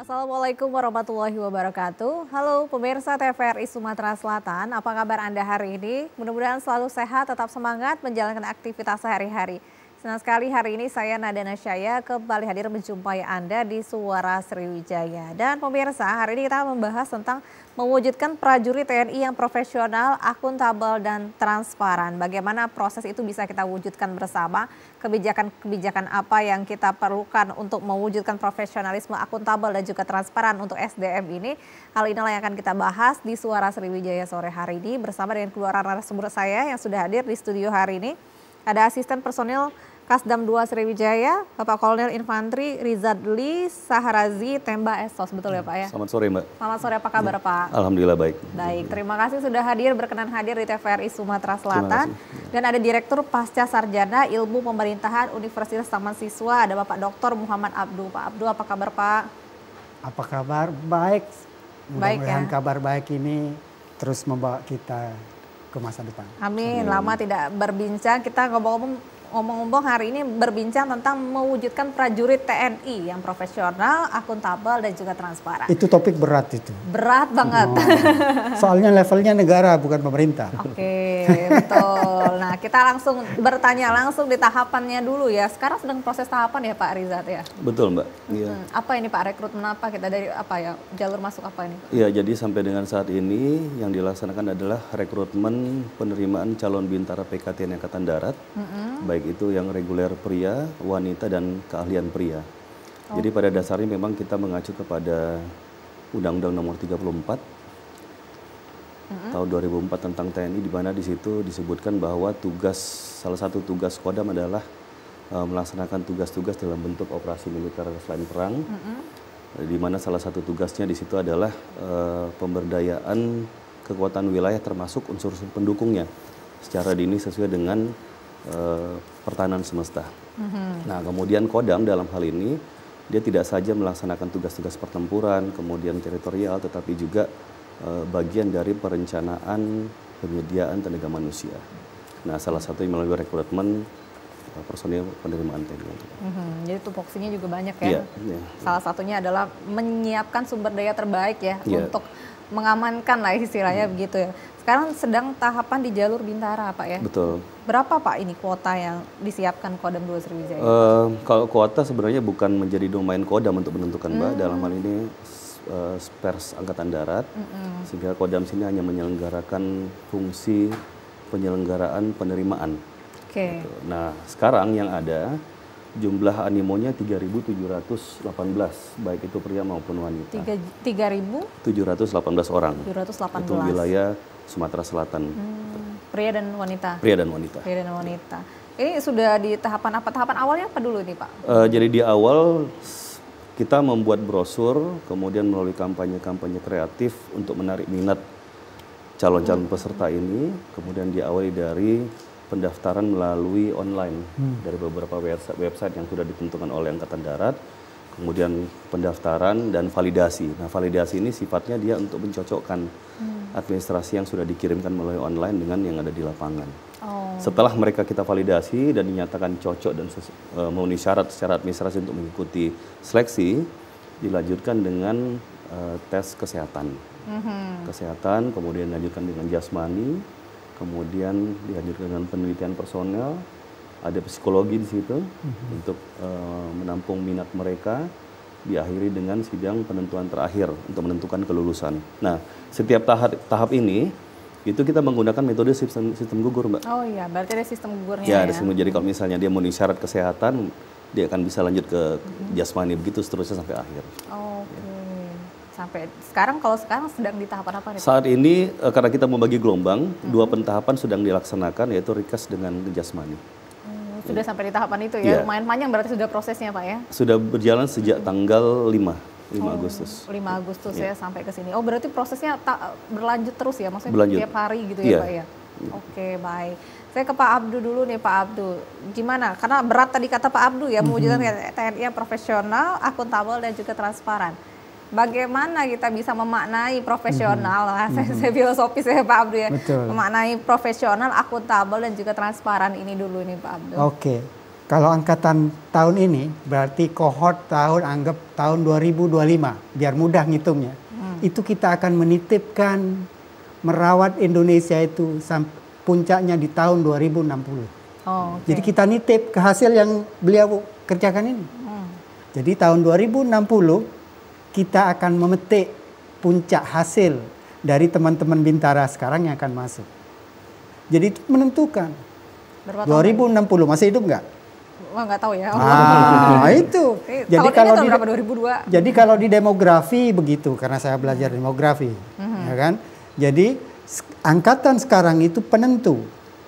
Assalamualaikum warahmatullahi wabarakatuh. Halo pemirsa TVRI Sumatera Selatan, apa kabar Anda hari ini? Mudah-mudahan selalu sehat, tetap semangat menjalankan aktivitas sehari-hari. Senang sekali hari ini saya Nada Nasyaya kembali hadir menjumpai Anda di Suara Sriwijaya. Dan pemirsa, hari ini kita membahas tentang mewujudkan prajurit TNI yang profesional, akuntabel, dan transparan. Bagaimana proses itu bisa kita wujudkan bersama, kebijakan-kebijakan apa yang kita perlukan untuk mewujudkan profesionalisme, akuntabel, dan juga transparan untuk SDM ini. Hal inilah yang akan kita bahas di Suara Sriwijaya sore hari ini bersama dengan kedua narasumber saya yang sudah hadir di studio hari ini. Ada asisten personil Kasdam 2 Sriwijaya, Bapak Kolonel Infantri Rizadli Saharazi Temba Esos, betul ya Pak ya? Selamat sore Mbak. Selamat sore, apa kabar Pak? Alhamdulillah baik. Baik, terima kasih sudah hadir, berkenan hadir di TVRI Sumatera Selatan. Dan ada Direktur Pasca Sarjana Ilmu Pemerintahan Universitas Taman Siswa, ada Bapak Dr. Muhammad Abdu. Pak Abdu, apa kabar Pak? Apa kabar? Baik. Mudah-mudahan ya? kabar baik ini terus membawa kita ke masa depan. Amin. Lama tidak berbincang, kita ngomong-ngomong hari ini berbincang tentang mewujudkan prajurit TNI yang profesional, akuntabel, dan juga transparan. Itu topik berat itu. Berat banget. Soalnya levelnya negara bukan pemerintah. Oke, betul. Nah, kita langsung bertanya langsung di tahapannya dulu ya. Sekarang sedang proses tahapan ya Pak Rizat ya? Betul Mbak. Iya. Apa ini Pak, rekrutmen apa kita dari apa ya, jalur masuk apa ini? Iya, jadi sampai dengan saat ini yang dilaksanakan adalah rekrutmen penerimaan calon bintara PKTN Angkatan Darat. Baik itu yang reguler pria, wanita, dan keahlian pria. Jadi pada dasarnya memang kita mengacu kepada Undang-Undang Nomor 34 tahun 2004 tentang TNI, di mana di situ disebutkan bahwa salah satu tugas Kodam adalah melaksanakan tugas-tugas dalam bentuk operasi militer selain perang, di mana salah satu tugasnya di situ adalah pemberdayaan kekuatan wilayah termasuk unsur-unsur pendukungnya secara dini sesuai dengan pertahanan semesta. Nah, kemudian Kodam dalam hal ini dia tidak saja melaksanakan tugas-tugas pertempuran, kemudian teritorial, tetapi juga bagian dari perencanaan penyediaan tenaga manusia. Nah, salah satu melalui rekrutmen personil penerimaan TNI. Jadi tupoksinya juga banyak ya. Iya. Salah satunya adalah menyiapkan sumber daya terbaik ya untuk mengamankan lah istilahnya begitu ya. Sekarang sedang tahapan di jalur bintara Pak ya? Betul. Berapa Pak ini kuota yang disiapkan Kodam 2 Sriwijaya? Kalau kuota sebenarnya bukan menjadi domain Kodam untuk menentukan Mbak. Dalam hal ini Pers Angkatan Darat, sehingga Kodam sini hanya menyelenggarakan fungsi penyelenggaraan penerimaan. Oke. Gitu. Nah, sekarang yang ada jumlah animonya 3.718, baik itu pria maupun wanita. 3.718 orang. 718. Itu wilayah Sumatera Selatan. Pria dan wanita. Pria dan wanita. Pria dan wanita. Ini sudah di tahapan apa? Tahapan awalnya apa dulu nih Pak? Jadi di awal kita membuat brosur, kemudian melalui kampanye-kampanye kreatif untuk menarik minat calon-calon peserta ini, kemudian diawali dari pendaftaran melalui online dari beberapa website yang sudah ditentukan oleh Angkatan Darat, kemudian pendaftaran dan validasi. Nah, validasi ini sifatnya dia untuk mencocokkan administrasi yang sudah dikirimkan melalui online dengan yang ada di lapangan. Setelah mereka kita validasi dan dinyatakan cocok dan memenuhi syarat secara administrasi untuk mengikuti seleksi, dilanjutkan dengan tes kesehatan. Kesehatan, kemudian dilanjutkan dengan jasmani, kemudian dilanjutkan dengan penelitian personel, ada psikologi di situ untuk menampung minat mereka, diakhiri dengan sidang penentuan terakhir untuk menentukan kelulusan. Nah, setiap tahap ini itu kita menggunakan metode sistem gugur, Mbak. Oh iya, berarti ada sistem gugurnya ya? Ada sistem. Jadi kalau misalnya dia memenuhi syarat kesehatan, dia akan bisa lanjut ke jasmani, begitu seterusnya sampai akhir. Sampai sekarang, kalau sekarang sedang di tahapan apa nih? Saat ini karena kita membagi gelombang, dua pentahapan sedang dilaksanakan, yaitu Rikas dengan jasmani. Sudah sampai di tahapan itu ya? Lumayan panjang berarti sudah prosesnya Pak ya? Sudah berjalan sejak tanggal 5 Agustus. 5 Agustus ya sampai ke sini. Oh, berarti prosesnya berlanjut terus ya? Maksudnya berlanjut tiap hari gitu ya Pak ya? Oke, baik. Saya ke Pak Abdu dulu nih Pak Abdu. Gimana? Karena berat tadi kata Pak Abdu ya, mewujudkan TNI yang profesional, akuntabel, dan juga transparan. Bagaimana kita bisa memaknai profesional, saya filosofis ya Pak Abdu ya. Betul. Memaknai profesional, akuntabel, dan juga transparan ini dulu nih Pak Abdu. Oke. Kalau angkatan tahun ini berarti kohort anggap tahun 2025 biar mudah ngitungnya. Itu kita akan menitipkan merawat Indonesia itu puncaknya di tahun 2060. Oh, Jadi kita nitip ke hasil yang beliau kerjakan ini. Jadi tahun 2060 kita akan memetik puncak hasil dari teman-teman Bintara sekarang yang akan masuk. Jadi itu menentukan. Berapa tahun? 2060 masih hidup nggak? Wah, nggak tahu ya. Itu. Jadi kalau tahun berapa 2002? Jadi kalau di demografi begitu, karena saya belajar demografi, ya kan? Jadi angkatan sekarang itu penentu.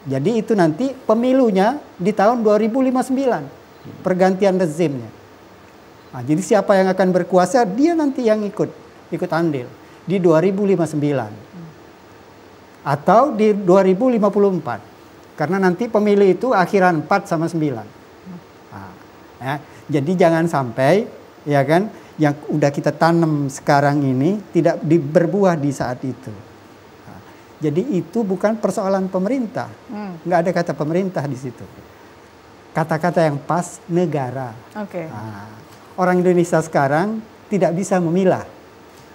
Jadi itu nanti pemilunya di tahun 2059, pergantian rezimnya. Nah, jadi siapa yang akan berkuasa, dia nanti yang ikut andil di 2059 atau di 2054, karena nanti pemilu itu akhiran 4 sama 9. Ya, jadi jangan sampai ya kan yang udah kita tanam sekarang ini tidak berbuah di saat itu. Nah, jadi itu bukan persoalan pemerintah, nggak ada kata pemerintah di situ. Kata-kata yang pas negara. Nah, orang Indonesia sekarang tidak bisa memilah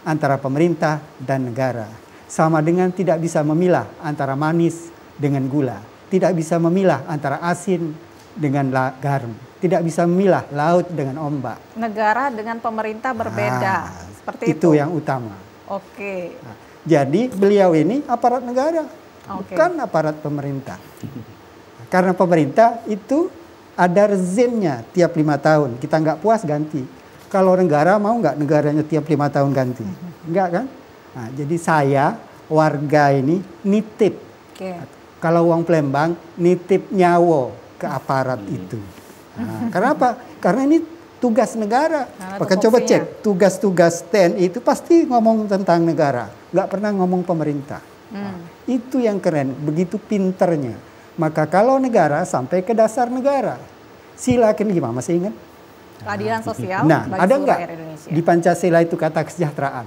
antara pemerintah dan negara, sama dengan tidak bisa memilah antara manis dengan gula, tidak bisa memilah antara asin dengan garam. Tidak bisa memilah laut dengan ombak. Negara dengan pemerintah berbeda. Seperti itu. Itu yang utama. Oke. Nah, jadi beliau ini aparat negara, bukan aparat pemerintah. Karena pemerintah itu ada rezimnya tiap 5 tahun. Kita nggak puas ganti. Kalau negara mau nggak negaranya tiap 5 tahun ganti? Enggak kan? Nah, jadi saya warga ini nitip. Kalau uang Palembang nitip nyawa ke aparat itu. Nah, karena apa? Karena ini tugas negara. Bahkan coba cek tugas-tugas TNI itu pasti ngomong tentang negara, nggak pernah ngomong pemerintah. Nah, itu yang keren, begitu pinternya. Maka kalau negara sampai ke dasar negara, silakan gimana? Masih ingat? Keadilan sosial. Nah, bagi ada seluruh nggak rakyat Indonesia. di Pancasila itu kata kesejahteraan,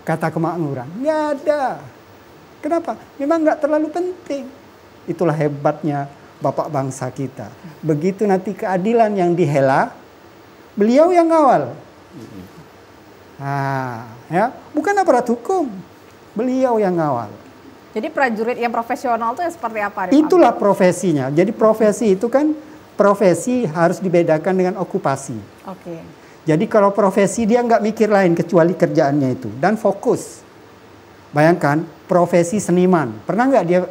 kata kemakmuran? Nggak ada. Kenapa? Memang nggak terlalu penting. Itulah hebatnya Bapak bangsa kita. Begitu nanti keadilan yang dihela, beliau yang ngawal. Nah, ya, bukan aparat hukum, beliau yang ngawal. Jadi prajurit yang profesional itu seperti apa? Itulah profesinya. Jadi profesi itu kan profesi harus dibedakan dengan okupasi. Jadi kalau profesi dia nggak mikir lain kecuali kerjaannya itu dan fokus. Bayangkan profesi seniman, pernah nggak dia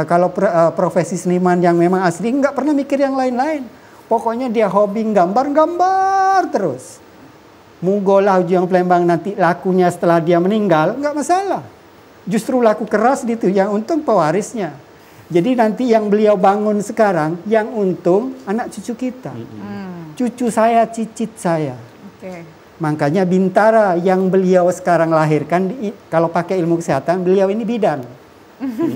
kalau profesi seniman yang memang asli nggak pernah mikir yang lain-lain. Pokoknya dia hobi gambar terus. Munggolah Ujang Palembang nanti lakunya setelah dia meninggal nggak masalah. Justru laku keras gitu yang untung pewarisnya. Jadi nanti yang beliau bangun sekarang yang untung anak cucu kita. Cucu saya, cicit saya. Makanya Bintara yang beliau sekarang lahirkan, kalau pakai ilmu kesehatan beliau ini bidan.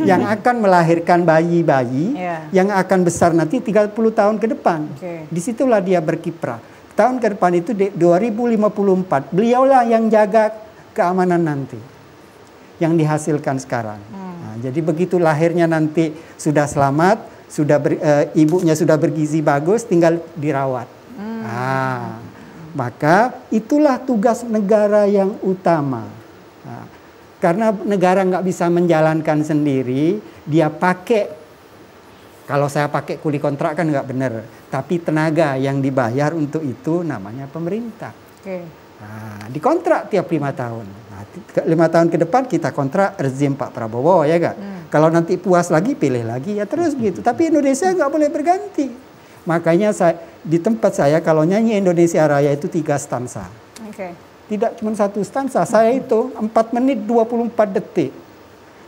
Yang akan melahirkan bayi-bayi yang akan besar nanti 30 tahun ke depan. Disitulah dia berkiprah. Tahun ke depan itu 2054, beliaulah yang jaga keamanan nanti. Yang dihasilkan sekarang. Nah, jadi begitu lahirnya nanti sudah selamat, ibunya sudah bergizi bagus, tinggal dirawat. Nah, maka itulah tugas negara yang utama. Nah, karena negara nggak bisa menjalankan sendiri, dia pakai, kalau saya pakai kuli kontrak kan nggak benar, tapi tenaga yang dibayar untuk itu namanya pemerintah. Nah, dikontrak tiap 5 tahun. Nah, 5 tahun ke depan kita kontrak rezim Pak Prabowo ya gak? Kalau nanti puas lagi pilih lagi ya terus begitu. Tapi Indonesia nggak boleh berganti. Makanya di tempat saya kalau nyanyi Indonesia Raya itu 3 stansa. Tidak cuma 1 stansa, saya itu 4 menit 24 detik.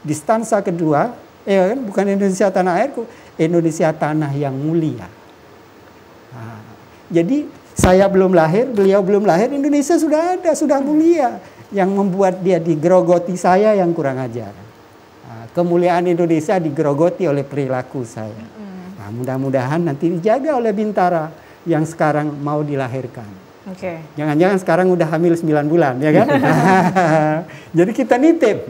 Di stansa kedua, ya kan, bukan Indonesia tanah airku, Indonesia tanah yang mulia. Nah, jadi saya belum lahir, beliau belum lahir, Indonesia sudah ada, sudah mulia. Yang membuat dia digerogoti saya yang kurang ajar. Nah, kemuliaan Indonesia digerogoti oleh perilaku saya. Nah, mudah-mudahan nanti dijaga oleh Bintara yang sekarang mau dilahirkan. Jangan-jangan sekarang udah hamil 9 bulan, ya kan? Jadi kita nitip.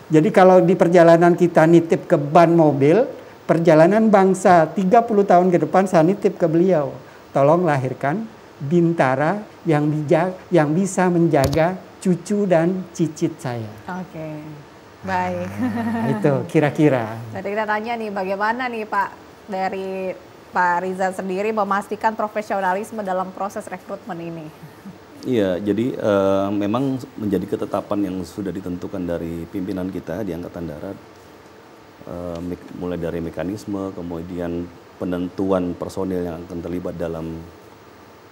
Jadi kalau di perjalanan kita nitip ke ban mobil, perjalanan bangsa 30 tahun ke depan saya nitip ke beliau. Tolong lahirkan bintara yang bisa menjaga cucu dan cicit saya. Oke, baik. Nah, itu kira-kira. Jadi kita tanya nih, bagaimana nih Pak, dari Pak Rizal sendiri memastikan profesionalisme dalam proses rekrutmen ini? Iya, jadi memang menjadi ketetapan yang sudah ditentukan dari pimpinan kita di Angkatan Darat, mulai dari mekanisme, kemudian penentuan personil yang akan terlibat dalam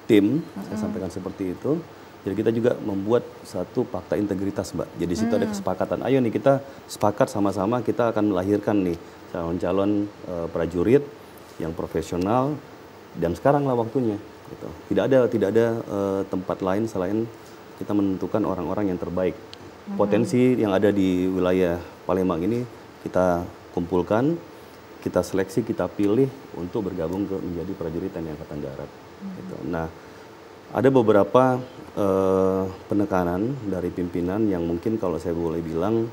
tim, saya sampaikan seperti itu. Jadi kita juga membuat satu fakta integritas, Mbak. Jadi situ ada kesepakatan, ayo nih kita sepakat sama-sama kita akan melahirkan nih calon-calon prajurit yang profesional dan sekarang lah waktunya. Gitu. Tidak ada tempat lain selain kita menentukan orang-orang yang terbaik. Potensi yang ada di wilayah Palembang ini kita kumpulkan, kita seleksi, kita pilih untuk bergabung menjadi prajurit TNI Angkatan Darat. Gitu. Nah, ada beberapa penekanan dari pimpinan yang mungkin kalau saya boleh bilang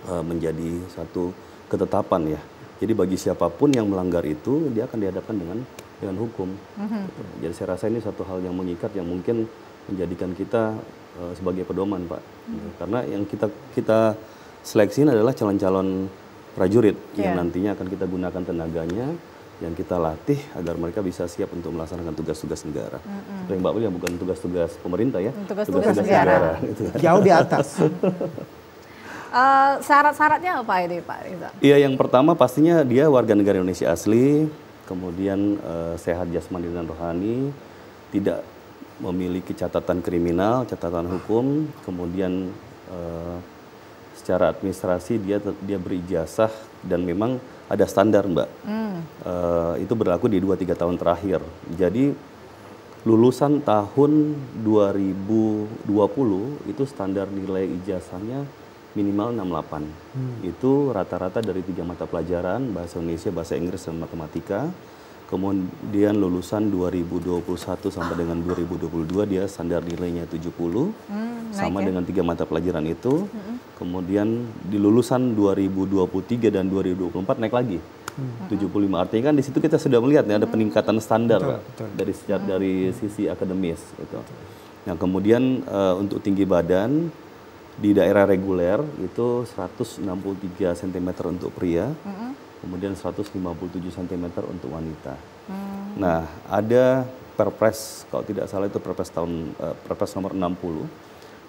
menjadi satu ketetapan ya. Jadi bagi siapapun yang melanggar itu, dia akan dihadapkan dengan hukum. Jadi saya rasa ini satu hal yang mengikat yang mungkin menjadikan kita sebagai pedoman, Pak. Karena yang kita seleksi adalah calon-calon prajurit yang nantinya akan kita gunakan tenaganya, yang kita latih agar mereka bisa siap untuk melaksanakan tugas-tugas negara. Seperti Mbak William, bukan tugas-tugas pemerintah ya, tugas-tugas negara. Gitu. Jauh di atas. Syarat-syaratnya apa ini Pak Rizal? Iya, yang pertama pastinya dia warga negara Indonesia asli, kemudian sehat jasmani dan rohani, tidak memiliki catatan kriminal, catatan hukum, kemudian secara administrasi dia berijazah dan memang ada standar, Mbak. Itu berlaku di 2-3 tahun terakhir. Jadi lulusan tahun 2020 itu standar nilai ijazahnya minimal 68. Itu rata-rata dari 3 mata pelajaran, bahasa Indonesia, bahasa Inggris, dan matematika. Kemudian lulusan 2021 sampai dengan 2022 dia standar nilainya 70, sama dengan 3 mata pelajaran itu. Kemudian di lulusan 2023 dan 2024 naik lagi 75. Artinya kan di situ kita sudah melihat ya, ada peningkatan standar, betul. Dari sisi akademis. Gitu. Nah, kemudian untuk tinggi badan di daerah reguler itu 163 cm untuk pria, kemudian 157 cm untuk wanita. Nah, ada Perpres, kalau tidak salah itu Perpres nomor 60.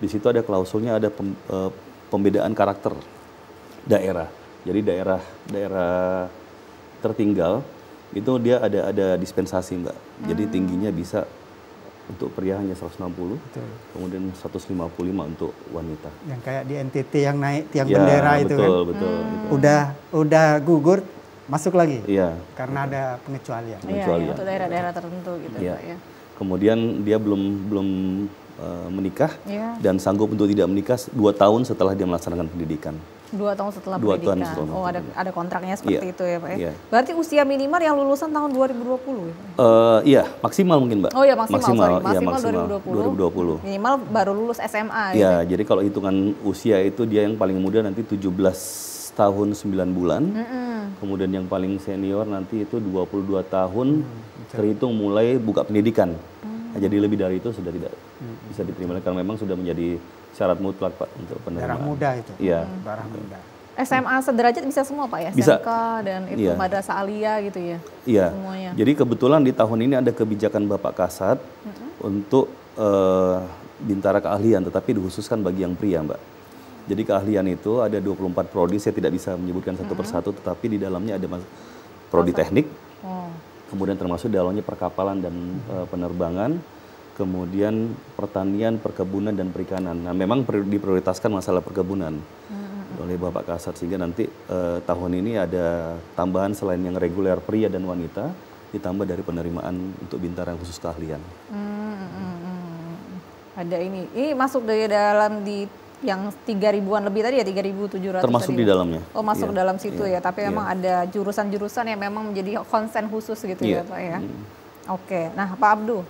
Di situ ada klausulnya, ada pembedaan karakter daerah. Jadi daerah tertinggal itu dia ada dispensasi, Mbak. Jadi tingginya bisa untuk pria hanya 160, betul. Kemudian 155 untuk wanita. Yang kayak di NTT yang naik tiang bendera itu kan? Betul. Udah gugur, masuk lagi? Iya. Karena ada pengecualian. Iya, untuk daerah-daerah tertentu gitu, ya. Pak ya. Kemudian dia belum menikah dan sanggup untuk tidak menikah 2 tahun setelah dia melaksanakan pendidikan. 2 tahun setelah pendidikan. Oh, ada kontraknya seperti itu ya, Pak ya. Berarti usia minimal yang lulusan tahun 2020 ya, Pak? Iya, maksimal mungkin, Mbak. Oh iya, maksimal 2020. Minimal baru lulus SMA. Iya, jadi kalau hitungan usia itu dia yang paling muda nanti 17 tahun 9 bulan. Kemudian yang paling senior nanti itu 22 tahun terhitung mulai buka pendidikan. Nah, jadi lebih dari itu sudah tidak bisa diterima karena memang sudah menjadi syarat mutlak, Pak, untuk penerimaan. Darah muda itu. Iya. Darah muda. SMA sederajat bisa semua, Pak ya? Bisa. SMK dan itu madrasah aliyah gitu ya? Iya. Semuanya. Jadi kebetulan di tahun ini ada kebijakan Bapak Kasat untuk bintara keahlian, tetapi dikhususkan bagi yang pria, Mbak. Jadi keahlian itu ada 24 prodi, saya tidak bisa menyebutkan satu persatu, tetapi di dalamnya ada prodi teknik, kemudian termasuk di dalamnya perkapalan dan penerbangan, kemudian pertanian, perkebunan, dan perikanan. Nah, memang diprioritaskan masalah perkebunan oleh Bapak Kasat, sehingga nanti tahun ini ada tambahan selain yang reguler pria dan wanita, ditambah dari penerimaan untuk bintara yang khusus keahlian. Ada ini masuk dari dalam di yang 3.000-an lebih tadi ya, 3.700 termasuk tadi. Di dalamnya. Oh, masuk dalam situ ya, tapi memang ada jurusan-jurusan yang memang menjadi konsen khusus gitu ya, Pak ya. Oke, nah Pak Abdu,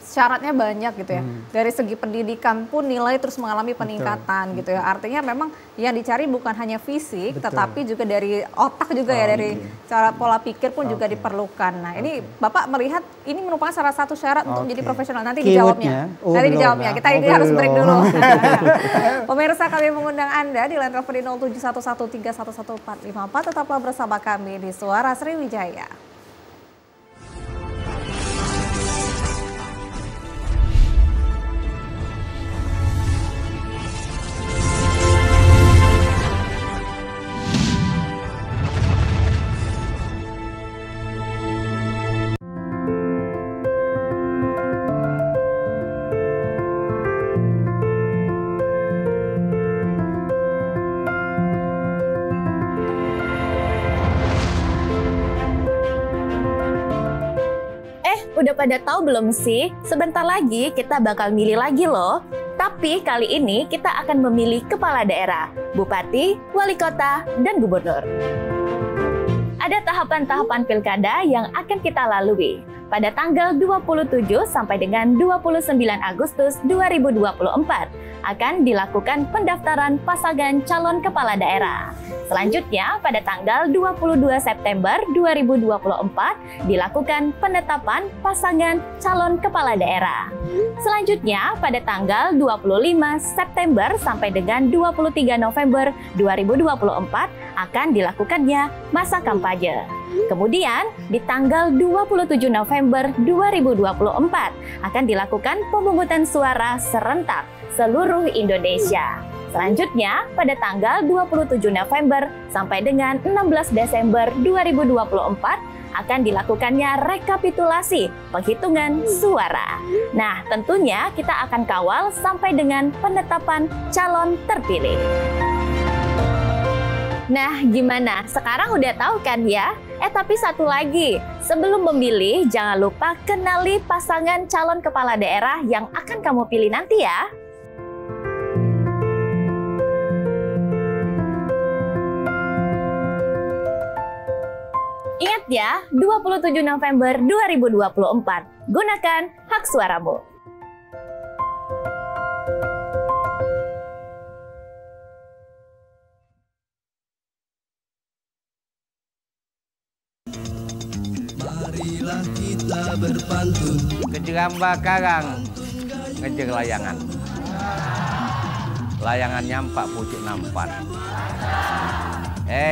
syaratnya banyak gitu ya. Dari segi pendidikan pun nilai terus mengalami peningkatan gitu ya. Artinya memang yang dicari bukan hanya fisik, tetapi juga dari otak juga ya, dari cara pola pikir pun juga diperlukan. Nah ini Bapak melihat ini merupakan salah satu syarat untuk menjadi profesional. Nanti dijawabnya. Nanti dijawabnya. Kita ini harus break dulu. Pemirsa, kami mengundang Anda di line telepon di 0711311454. Tetaplah bersama kami di Suara Sriwijaya. Udah pada tahu belum sih? Sebentar lagi kita bakal milih lagi loh. Tapi kali ini kita akan memilih kepala daerah, bupati, wali kota, dan gubernur. Ada tahapan-tahapan pilkada yang akan kita lalui. Pada tanggal 27 sampai dengan 29 Agustus 2024 akan dilakukan pendaftaran pasangan calon kepala daerah. Selanjutnya, pada tanggal 22 September 2024 dilakukan penetapan pasangan calon kepala daerah. Selanjutnya, pada tanggal 25 September sampai dengan 23 November 2024 akan dilakukannya masa kampanye. Kemudian, di tanggal 27 November 2024 akan dilakukan pemungutan suara serentak seluruh Indonesia. Selanjutnya, pada tanggal 27 November sampai dengan 16 Desember 2024 akan dilakukannya rekapitulasi penghitungan suara. Nah, tentunya kita akan kawal sampai dengan penetapan calon terpilih. Nah, gimana? Sekarang udah tahu kan ya? Tapi satu lagi, sebelum memilih jangan lupa kenali pasangan calon kepala daerah yang akan kamu pilih nanti ya. Ingat ya, 27 November 2024, gunakan hak suaramu. Marilah kita berpantun Kejeramba karang ngejer layangan. Layangan nyampak pucuk nampan.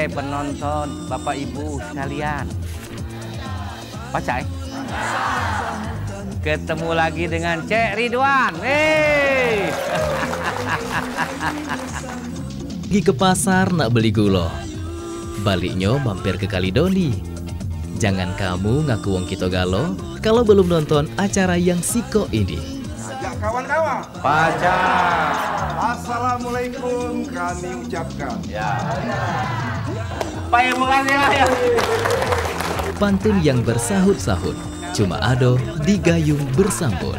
Penonton, Bapak Ibu sekalian. Pacai. Ketemu lagi dengan Cek Ridwan. Pergi ke pasar nak beli gula. Baliknya mampir ke Kalidoni. Jangan kamu ngaku wong kita galo kalau belum nonton acara yang siko ini. Ajak kawan-kawan. Pacar. Assalamualaikum kami ucapkan. Ya. Ya. Pantun yang bersahut-sahut cuma ado di Gayung Bersambut.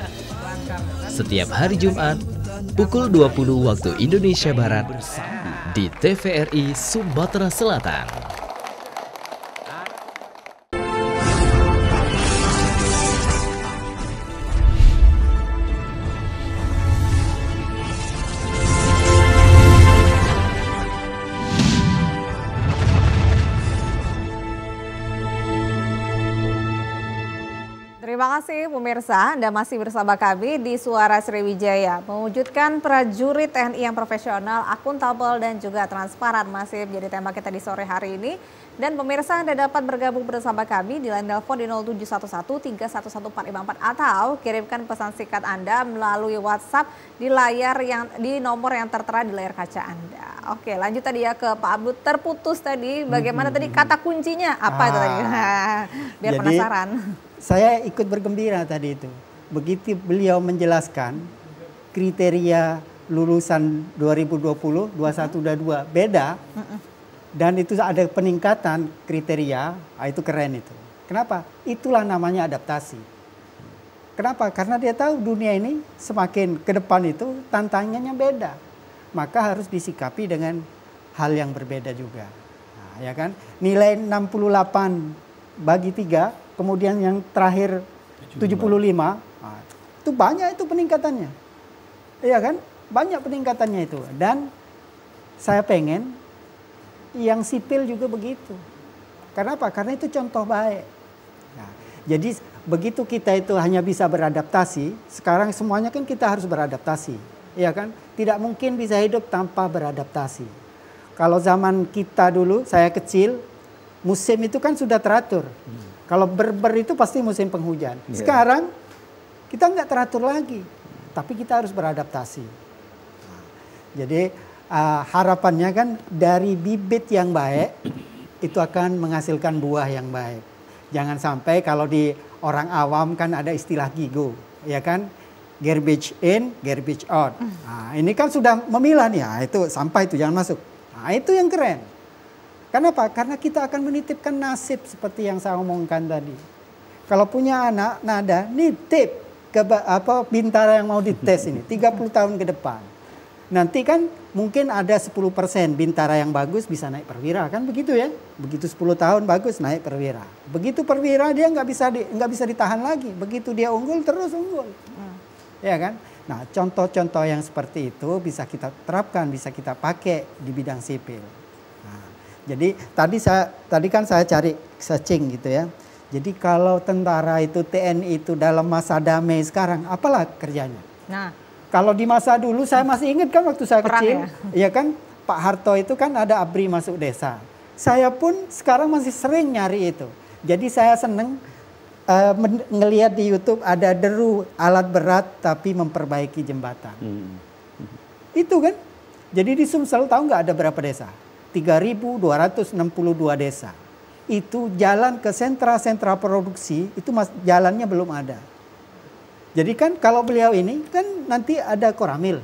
Setiap hari Jumat pukul 20 waktu Indonesia Barat di TVRI Sumatera Selatan. Terima kasih pemirsa, Anda masih bersama kami di Suara Sriwijaya. Mewujudkan prajurit TNI yang profesional, akuntabel dan juga transparan masih menjadi tema kita di sore hari ini. Dan pemirsa, Anda dapat bergabung bersama kami di line telepon di 0711311454 atau kirimkan pesan singkat Anda melalui WhatsApp di nomor yang tertera di layar kaca Anda. Oke, lanjut tadi ya ke Pak Abdul, terputus tadi. Bagaimana tadi kata kuncinya? Apa itu tadi? Biar jadi, penasaran. Saya ikut bergembira tadi itu. Begitu beliau menjelaskan kriteria lulusan 2020, 21, 22 beda. Dan itu ada peningkatan kriteria, itu keren itu. Kenapa? Itulah namanya adaptasi. Kenapa? Karena dia tahu dunia ini semakin ke depan itu tantangannya beda. Maka harus disikapi dengan hal yang berbeda juga. Nah, ya kan? Nilai 68 bagi 3, kemudian yang terakhir 75, Itu banyak itu peningkatannya. Iya kan? Banyak peningkatannya itu. Dan saya pengen yang sipil juga begitu. Karena apa? Karena itu contoh baik. Nah, jadi begitu kita itu hanya bisa beradaptasi, sekarang semuanya kan kita harus beradaptasi. Iya kan? Tidak mungkin bisa hidup tanpa beradaptasi. Kalau zaman kita dulu, saya kecil, musim itu kan sudah teratur. Kalau ber itu pasti musim penghujan. Sekarang kita nggak teratur lagi, tapi kita harus beradaptasi. Nah, jadi harapannya kan dari bibit yang baik itu akan menghasilkan buah yang baik. Jangan sampai kalau di orang awam kan ada istilah GIGO, ya kan? Garbage in, garbage out. Nah, ini kan sudah memilah nih, nah, itu sampah itu jangan masuk. Nah, itu yang keren. Kenapa? Karena kita akan menitipkan nasib seperti yang saya omongkan tadi. Kalau punya anak, nada, nitip ke Bintara yang mau dites ini, 30 tahun ke depan. Nanti kan mungkin ada 10% Bintara yang bagus bisa naik perwira, kan begitu ya? Begitu 10 tahun bagus naik perwira. Begitu perwira dia nggak bisa ditahan lagi. Begitu dia unggul terus unggul. Ya kan? Nah, contoh-contoh yang seperti itu bisa kita terapkan, bisa kita pakai di bidang sipil. Jadi tadi kan saya cari searching gitu ya. Jadi kalau tentara itu, TNI itu dalam masa damai sekarang, apalah kerjanya? Nah, kalau di masa dulu saya masih ingat kan waktu saya kecil, ya kan Pak Harto itu kan ada ABRI masuk desa. Saya pun sekarang masih sering nyari itu. Jadi saya seneng ngelihat di YouTube ada deru alat berat tapi memperbaiki jembatan. Itu kan. Jadi di Sumsel tahu nggak ada berapa desa? 3.262 desa. Itu jalan ke sentra-sentra produksi, itu jalannya belum ada. Jadi kan kalau beliau ini kan nanti ada Koramil.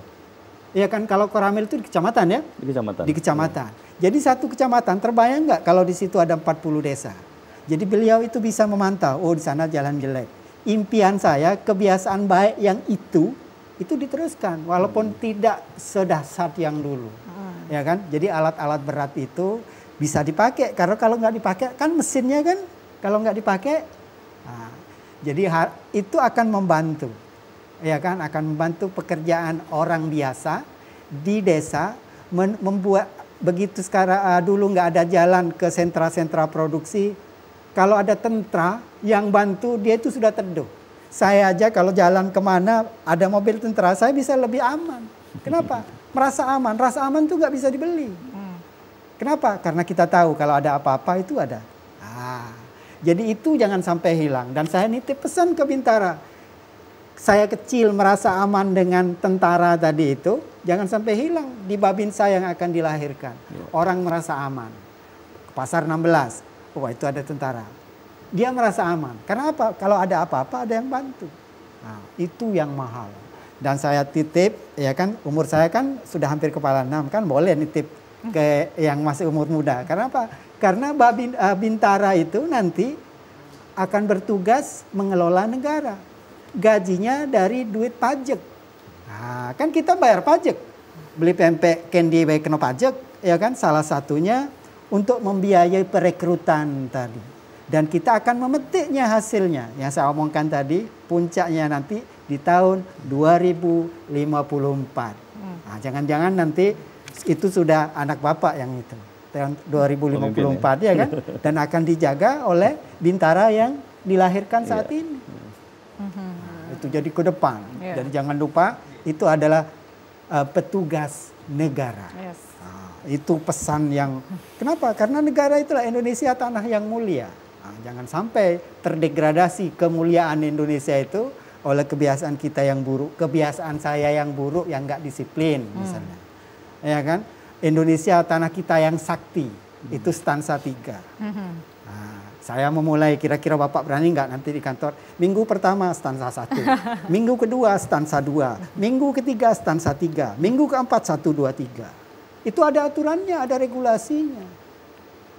Ya kan kalau Koramil itu di kecamatan ya? Di kecamatan. Di kecamatan. Ya. Jadi satu kecamatan terbayang nggak kalau di situ ada 40 desa. Jadi beliau itu bisa memantau, oh di sana jalan jelek. Impian saya kebiasaan baik yang itu diteruskan walaupun tidak sedahsyat yang dulu. Ya kan? Jadi alat-alat berat itu bisa dipakai, karena kalau nggak dipakai kan mesinnya kan kalau nggak dipakai, nah, jadi itu akan membantu, ya kan, akan membantu pekerjaan orang biasa di desa membuat begitu sekarang dulu nggak ada jalan ke sentra-sentra produksi, kalau ada tentara yang bantu dia itu sudah teduh. Saya aja kalau jalan kemana ada mobil tentara saya bisa lebih aman. Kenapa? Merasa aman, rasa aman itu nggak bisa dibeli. Kenapa? Karena kita tahu kalau ada apa-apa itu ada. Jadi itu jangan sampai hilang. Dan saya nitip pesan ke Bintara. Saya kecil merasa aman dengan tentara tadi itu, jangan sampai hilang di Babinsa yang akan dilahirkan. Orang merasa aman. Pasar 16, wah itu ada tentara. Dia merasa aman. Karena apa? Kalau ada apa-apa ada yang bantu. Nah, itu yang mahal. Dan saya titip, ya kan, umur saya kan sudah hampir kepala 6, kan boleh nitip ke yang masih umur muda. Karena apa? Karena Bintara itu nanti akan bertugas mengelola negara. Gajinya dari duit pajak. Nah, kan kita bayar pajak. Beli pempek, candy, kena pajak, ya kan? Salah satunya untuk membiayai perekrutan tadi. Dan kita akan memetiknya hasilnya. Yang saya omongkan tadi, puncaknya nanti di tahun 2054. Nah, jangan-jangan nanti itu sudah anak bapak yang itu. Tahun 2054 ya kan. Dan akan dijaga oleh Bintara yang dilahirkan saat ini. Nah, itu jadi ke depan. Dan jangan lupa itu adalah petugas negara. Nah, itu pesan yang kenapa? Karena negara itulah Indonesia tanah yang mulia. Nah, jangan sampai terdegradasi kemuliaan Indonesia itu oleh kebiasaan kita yang buruk, kebiasaan saya yang buruk yang nggak disiplin misalnya, ya kan? Indonesia tanah kita yang sakti, itu stansa 3. Nah, saya memulai, kira-kira Bapak berani nggak nanti di kantor? Minggu pertama stansa 1, minggu kedua stansa 2, minggu ketiga stansa 3, minggu keempat 1, 2, 3. Itu ada aturannya, ada regulasinya.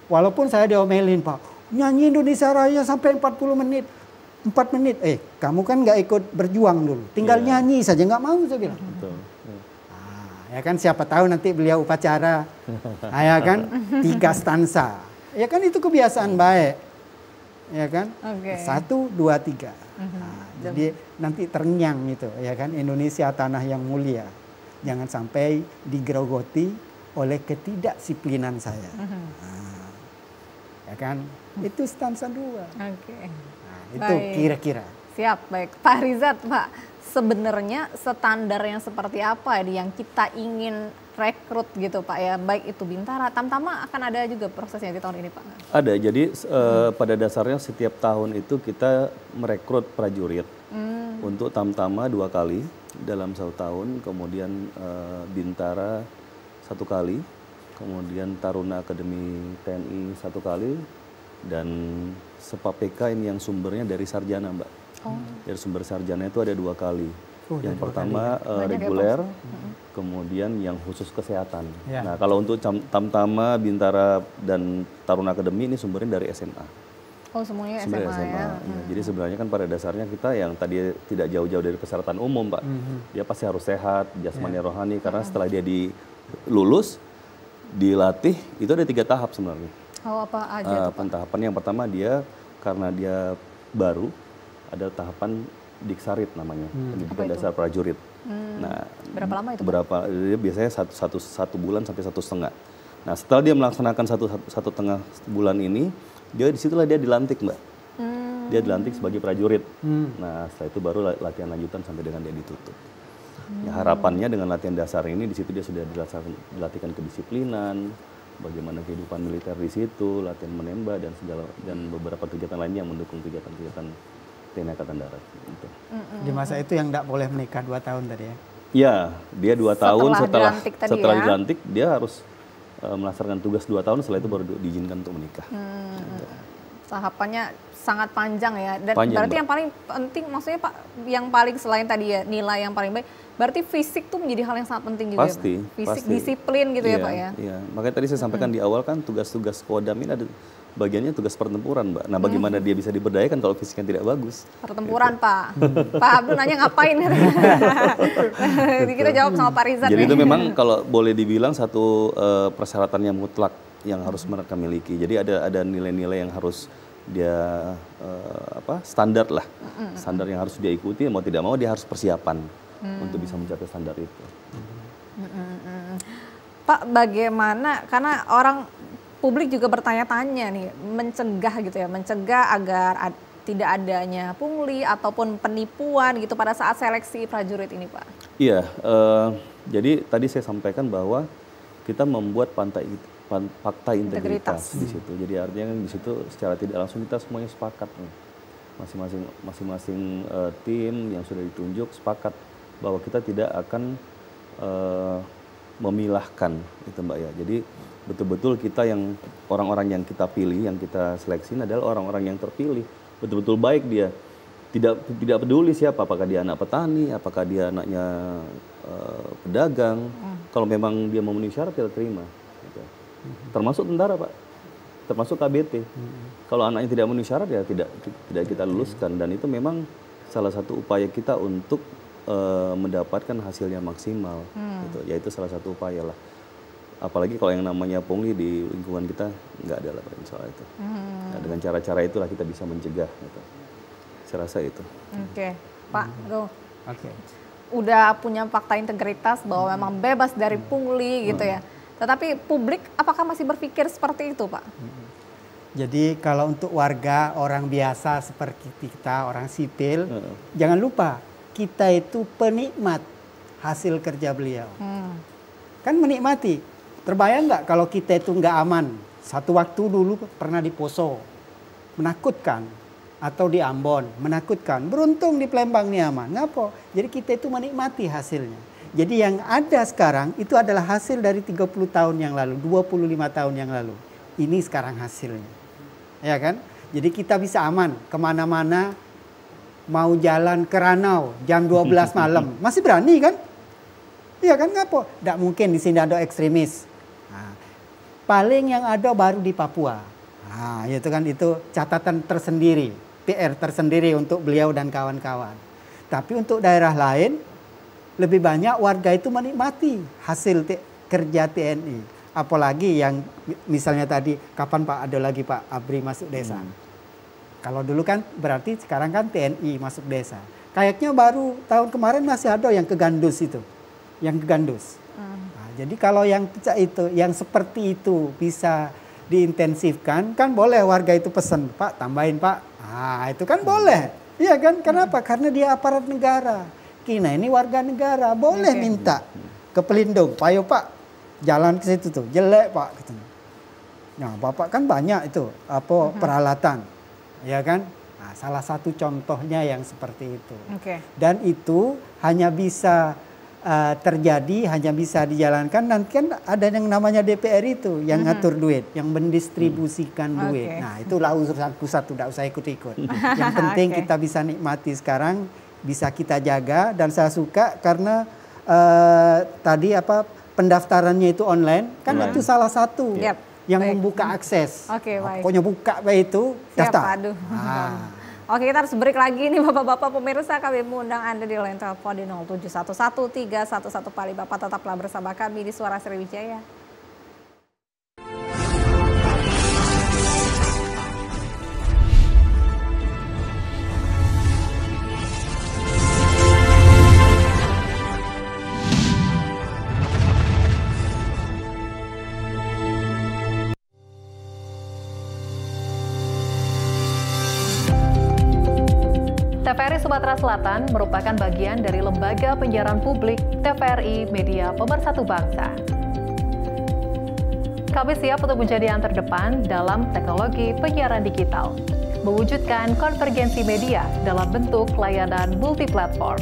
Walaupun saya diomelin, Pak, nyanyi Indonesia Raya sampai 40 menit. 4 menit, kamu kan nggak ikut berjuang dulu, tinggal nyanyi saja, nggak mau saya bilang. Betul. Ya kan, siapa tahu nanti beliau upacara, ya kan, 3 stansa, ya kan itu kebiasaan baik, ya kan, 1, 2, 3. Nah, jadi nanti terngiang itu, ya kan, Indonesia tanah yang mulia. Jangan sampai digerogoti oleh ketidakdisiplinan saya. Nah, ya kan, itu stansa 2. Oke. Nah, itu kira-kira. Siap, baik. Pak Rizat, Pak, sebenarnya standar yang seperti apa yang kita ingin rekrut gitu Pak ya, baik itu Bintara, Tamtama akan ada juga prosesnya di tahun ini Pak? Ada, jadi pada dasarnya setiap tahun itu kita merekrut prajurit. Untuk Tamtama 2 kali dalam 1 tahun, kemudian Bintara 1 kali, kemudian Taruna Akademi TNI 1 kali, dan Sepa PK ini yang sumbernya dari sarjana Mbak. Dari sumber sarjana itu ada 2 kali. Yang pertama reguler, kemudian yang khusus kesehatan. Nah kalau untuk Tamtama, Bintara, dan Taruna Akademi ini sumbernya dari SMA. Oh semuanya Sumber SMA ya. Ya, jadi sebenarnya kan pada dasarnya kita yang tadi tidak jauh-jauh dari persyaratan umum Pak. Dia pasti harus sehat, jasmani rohani, karena setelah dia lulus, dilatih, itu ada 3 tahap sebenarnya. Oh apa aja tuh Pak? Tahapan yang pertama dia, karena dia baru, ada tahapan Diksarit namanya, pendidikan dasar prajurit. Nah, berapa lama itu? Dia biasanya satu bulan sampai 1,5. Nah, setelah dia melaksanakan satu setengah bulan ini, disitulah dia dilantik Mbak. Dia dilantik sebagai prajurit. Nah, setelah itu baru latihan lanjutan sampai dengan dia ditutup. Ya, harapannya dengan latihan dasar ini, di situ dia sudah dilatihkan kedisiplinan, bagaimana kehidupan militer di situ, latihan menembak dan beberapa kegiatan lainnya yang mendukung kegiatan-kegiatan TNI Angkatan Darat. Gitu. Di masa itu yang tidak boleh menikah 2 tahun tadi ya? Iya, dia 2 tahun setelah dilantik, ya? Dia harus melaksanakan tugas 2 tahun, setelah itu baru diizinkan untuk menikah. Gitu. Tahapannya sangat panjang ya, dan panjang, berarti Mbak. Yang paling penting, maksudnya Pak, yang paling selain tadi ya nilai yang paling baik, berarti fisik tuh menjadi hal yang sangat penting juga pasti, ya Pak? Fisik, pasti. Disiplin gitu ya Pak ya? Iya, makanya tadi saya sampaikan di awal kan tugas-tugas Kodam ini ada bagiannya tugas pertempuran Mbak. Nah bagaimana dia bisa diberdayakan kalau fisiknya tidak bagus? Pertempuran gitu. Pak. Pak Abdul nanya ngapain? Kita jawab sama Pak Rizat. Jadi itu memang kalau boleh dibilang satu persyaratan yang mutlak yang harus mereka miliki. Jadi ada nilai-nilai yang harus dia standar lah. Standar yang harus dia ikuti, mau tidak mau dia harus persiapan untuk bisa mencapai standar itu. Pak, bagaimana, karena publik juga bertanya-tanya nih, mencegah agar tidak adanya pungli ataupun penipuan gitu pada saat seleksi prajurit ini Pak? Iya, jadi tadi saya sampaikan bahwa kita membuat fakta integritas di situ. Jadi artinya kan di situ secara tidak langsung kita semuanya sepakat nih. Masing-masing tim yang sudah ditunjuk sepakat bahwa kita tidak akan memilahkan itu Mbak ya. Jadi betul-betul kita yang orang-orang yang kita pilih, yang kita seleksi adalah orang-orang yang terpilih. Betul-betul baik dia. Tidak peduli siapa, apakah dia anak petani, apakah dia anaknya pedagang. Kalau memang dia memenuhi syarat kita terima. Gitu. Termasuk tentara Pak, termasuk KBT. Kalau anaknya tidak memenuhi syarat ya tidak kita luluskan, dan itu memang salah satu upaya kita untuk mendapatkan hasilnya maksimal. Gitu. Yaitu salah satu upaya lah. Apalagi kalau yang namanya pungli di lingkungan kita nggak ada lah soal itu. Nah, dengan cara-cara itulah kita bisa mencegah. Gitu. Saya rasa itu. Oke, Pak, go. Oke. Udah punya fakta integritas bahwa memang bebas dari pungli gitu ya. Tetapi publik apakah masih berpikir seperti itu Pak? Jadi kalau untuk warga, orang biasa seperti kita, orang sipil, jangan lupa kita itu penikmat hasil kerja beliau. Kan menikmati. Terbayang nggak kalau kita itu nggak aman? Satu waktu dulu pernah di Poso, menakutkan. Atau di Ambon, menakutkan. Beruntung di Palembang ini aman. Ngapa? Jadi kita itu menikmati hasilnya. Jadi yang ada sekarang itu adalah hasil dari 30 tahun yang lalu, 25 tahun yang lalu. Ini sekarang hasilnya. Ya kan? Jadi kita bisa aman kemana-mana, mau jalan ke Ranau jam 12 malam. Masih berani kan? Iya kan? Ngapa? Tidak mungkin di sini ada ekstremis. Nah, paling yang ada baru di Papua. Nah, itu kan itu catatan tersendiri, PR tersendiri untuk beliau dan kawan-kawan. Tapi untuk daerah lain, lebih banyak warga itu menikmati hasil kerja TNI. Apalagi yang misalnya tadi, kapan Pak ada lagi Pak Abri masuk desa? Kalau dulu kan berarti sekarang kan TNI masuk desa. Kayaknya baru tahun kemarin masih ada yang ke Gandus itu. Yang ke Gandus. Nah, jadi kalau yang itu, yang seperti itu bisa diintensifkan, kan boleh warga itu pesan, Pak tambahin Pak. Nah itu kan boleh. Iya kan, kenapa? Karena dia aparat negara. Kita ini warga negara, boleh minta ke pelindung. Payo Pak, jalan ke situ tuh, jelek Pak. Gitu. Nah Bapak kan banyak itu, peralatan. Ya kan? Nah, salah satu contohnya yang seperti itu. Dan itu hanya bisa terjadi, hanya bisa dijalankan nanti kan ada yang namanya DPR itu yang ngatur duit, yang mendistribusikan duit. Nah itulah urusan pusat, tidak usah ikut-ikut. Yang penting kita bisa nikmati sekarang, bisa kita jaga, dan saya suka karena tadi pendaftarannya itu online, kan itu salah satu yang membuka akses. Pokoknya buka itu daftar. Oke, kita harus break lagi nih Bapak-Bapak pemirsa. Kami mengundang Anda di line telepon di 0711311 Bapak tetaplah bersama kami di Suara Sriwijaya. TVRI Sumatera Selatan merupakan bagian dari Lembaga Penyiaran Publik TVRI Media Pemersatu Bangsa. Kami siap untuk menjadi yang terdepan dalam teknologi penyiaran digital, mewujudkan konvergensi media dalam bentuk layanan multiplatform.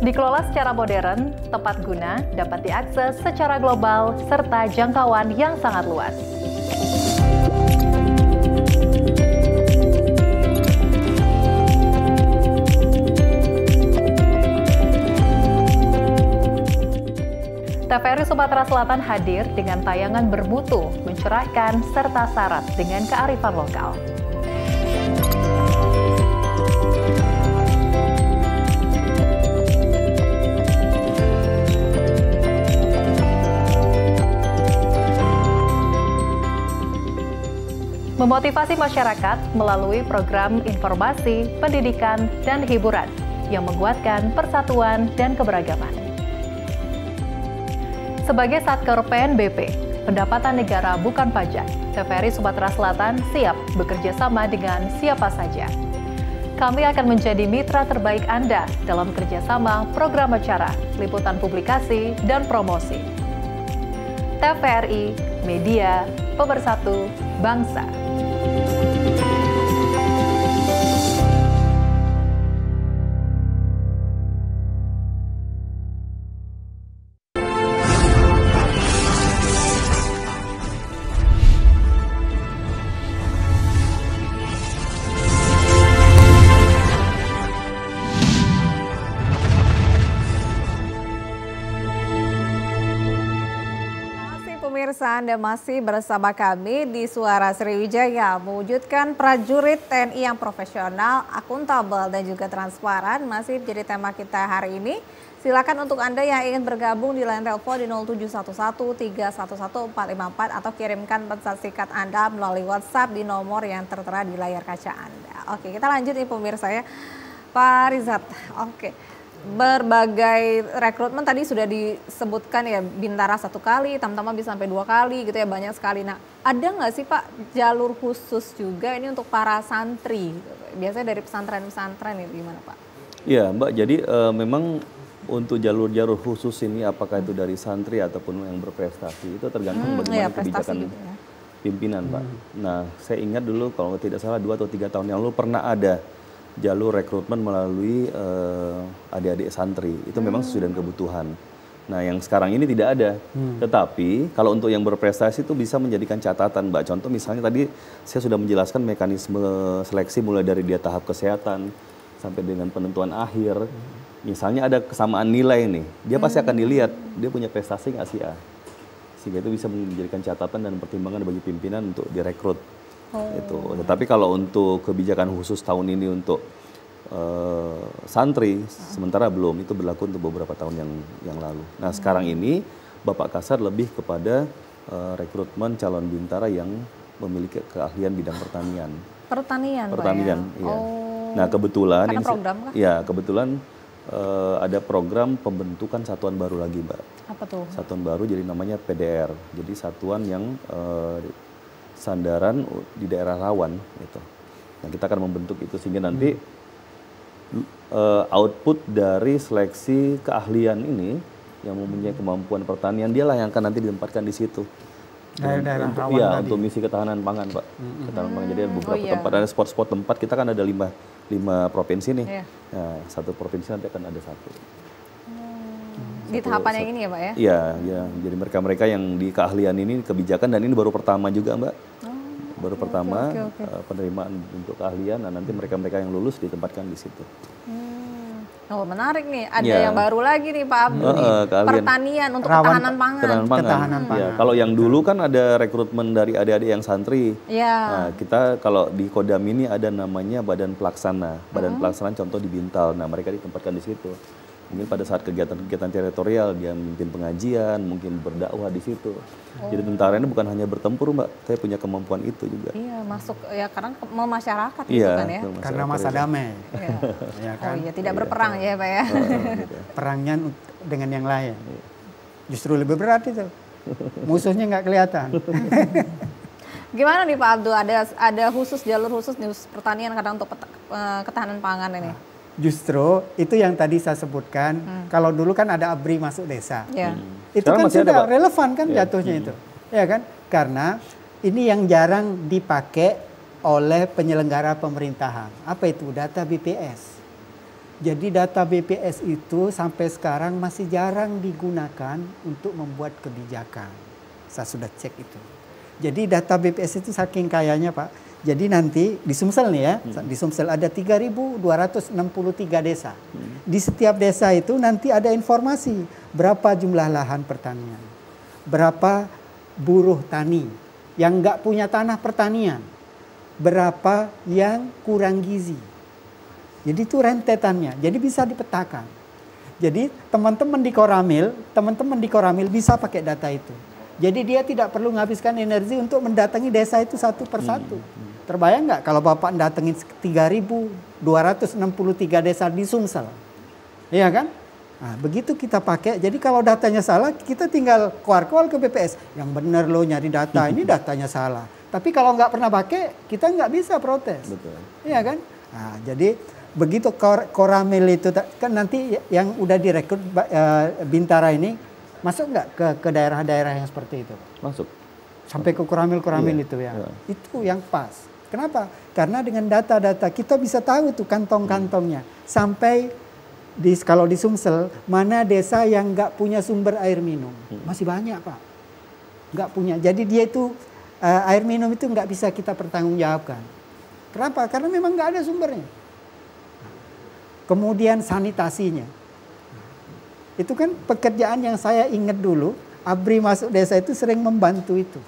Dikelola secara modern, tepat guna, dapat diakses secara global, serta jangkauan yang sangat luas. TVRI Sumatera Selatan hadir dengan tayangan bermutu, mencerahkan, serta syarat dengan kearifan lokal. Memotivasi masyarakat melalui program informasi, pendidikan, dan hiburan yang menguatkan persatuan dan keberagaman. Sebagai Satker PNBP, pendapatan negara bukan pajak, TVRI Sumatera Selatan siap bekerja sama dengan siapa saja. Kami akan menjadi mitra terbaik Anda dalam kerjasama program acara, liputan publikasi, dan promosi. TVRI, Media Pemersatu Bangsa. Pemirsa, Anda masih bersama kami di Suara Sriwijaya, mewujudkan prajurit TNI yang profesional, akuntabel, dan juga transparan masih menjadi tema kita hari ini. Silakan untuk Anda yang ingin bergabung di line telepon di 07113114454 atau kirimkan pesan singkat Anda melalui WhatsApp di nomor yang tertera di layar kaca Anda. Oke, kita lanjut nih pemirsa ya. Pak Rizat, berbagai rekrutmen tadi sudah disebutkan ya, Bintara 1 kali, Tamtama bisa sampai 2 kali gitu ya, banyak sekali. Nah, ada nggak sih Pak jalur khusus juga ini untuk para santri? Biasanya dari pesantren-pesantren itu gimana Pak? Iya Mbak, jadi memang untuk jalur-jalur khusus ini apakah itu dari santri ataupun yang berprestasi itu tergantung bagaimana kebijakan gitu ya, pimpinan Pak. Nah, saya ingat dulu kalau tidak salah 2 atau 3 tahun yang lalu pernah ada jalur rekrutmen melalui adik-adik santri. Itu memang sesuai dengan kebutuhan. Nah, yang sekarang ini tidak ada. Tetapi kalau untuk yang berprestasi itu bisa menjadikan catatan, Mbak. Contoh misalnya tadi saya sudah menjelaskan mekanisme seleksi mulai dari dia tahap kesehatan sampai dengan penentuan akhir. Misalnya ada kesamaan nilai nih, dia pasti akan dilihat dia punya prestasi nggak sih sehingga itu bisa menjadikan catatan dan pertimbangan bagi pimpinan untuk direkrut. Itu. Tetapi kalau untuk kebijakan khusus tahun ini untuk santri, sementara belum, itu berlaku untuk beberapa tahun yang lalu. Nah sekarang ini Bapak Kasar lebih kepada rekrutmen calon bintara yang memiliki keahlian bidang pertanian. Pertanian, Pertanian, Pak, ya? iya. Oh. Nah kebetulan Karena ini, program kah? ya kebetulan ada program pembentukan satuan baru lagi, Mbak. Apa tuh? Satuan baru jadi namanya PDR. Jadi satuan yang sandaran di daerah rawan gitu. Nah, kita akan membentuk itu sehingga nanti output dari seleksi keahlian ini yang mempunyai kemampuan pertanian dialah yang akan nanti ditempatkan di situ. Daerah Untuk, rawan ya, tadi. untuk misi ketahanan pangan, Pak. Ketahanan pangan. Jadi ada beberapa tempat, ada spot-spot tempat. Kita kan ada lima provinsi nih. Iya. Nah, satu provinsi nanti akan ada satu. Di tahapan yang ini ya, Pak ya? Iya, ya. Jadi mereka-mereka yang di keahlian ini kebijakan dan ini baru pertama juga, Mbak. Baru pertama penerimaan untuk keahlian. Nah, nanti mereka-mereka yang lulus ditempatkan di situ. Oh, menarik nih. Ada yang baru lagi nih, Pak Abdul. Pertanian untuk ketahanan pangan. Ketahanan pangan. Ya, kalau yang dulu kan ada rekrutmen dari adik-adik yang santri. Iya. Nah, kita kalau di Kodam ini ada namanya Badan Pelaksana. Badan Pelaksana contoh di Bintal. Nah, mereka ditempatkan di situ. Mungkin pada saat kegiatan-kegiatan teritorial dia memimpin pengajian, mungkin berdakwah di situ. Jadi tentara ini bukan hanya bertempur, Mbak, tapi punya kemampuan itu juga. Iya, masuk ya karena mau masyarakat gitu kan ya. Karena masa damai. Iya. Ya kan? Oh iya, tidak berperang ya, Pak ya. Perangnya dengan yang lain. Justru lebih berat itu. Musuhnya nggak kelihatan. Gimana nih Pak Abdul? Ada khusus jalur khusus di pertanian kadang untuk ketahanan pangan ini? Justru itu yang tadi saya sebutkan. Kalau dulu kan ada ABRI masuk desa. Itu sekarang kan masih sudah ada, Pak? relevan kan jatuhnya itu. Ya kan? Karena ini yang jarang dipakai oleh penyelenggara pemerintahan. Apa itu? Data BPS. Jadi data BPS itu sampai sekarang masih jarang digunakan untuk membuat kebijakan. Saya sudah cek itu. Jadi data BPS itu saking kayanya, Pak. Jadi nanti di Sumsel nih ya, di Sumsel ada 3.263 desa. Di setiap desa itu nanti ada informasi berapa jumlah lahan pertanian, berapa buruh tani yang nggak punya tanah pertanian, berapa yang kurang gizi. Jadi itu rentetannya, jadi bisa dipetakan. Jadi teman-teman di Koramil bisa pakai data itu. Jadi dia tidak perlu menghabiskan energi untuk mendatangi desa itu satu persatu. Terbayang nggak kalau Bapak datengin 3.263 desa di Sumsel? Iya kan? Nah, begitu kita pakai, jadi kalau datanya salah, kita tinggal keluar ke BPS. Yang benar lo nyari data, ini datanya salah. Tapi kalau nggak pernah pakai, kita nggak bisa protes. Betul. Iya kan? Nah, jadi begitu Koramil itu, kan nanti yang udah direkrut Bintara ini, masuk nggak ke daerah-daerah yang seperti itu? Masuk. Sampai ke Koramil itu ya. Itu yang pas. Kenapa? Karena dengan data-data kita bisa tahu tuh kantong-kantongnya. Sampai kalau di Sumsel, mana desa yang nggak punya sumber air minum? Masih banyak, Pak. Nggak punya. Jadi dia itu air minum itu nggak bisa kita pertanggungjawabkan. Kenapa? Karena memang nggak ada sumbernya. Kemudian sanitasinya. Itu kan pekerjaan yang saya ingat dulu, ABRI masuk desa itu sering membantu itu.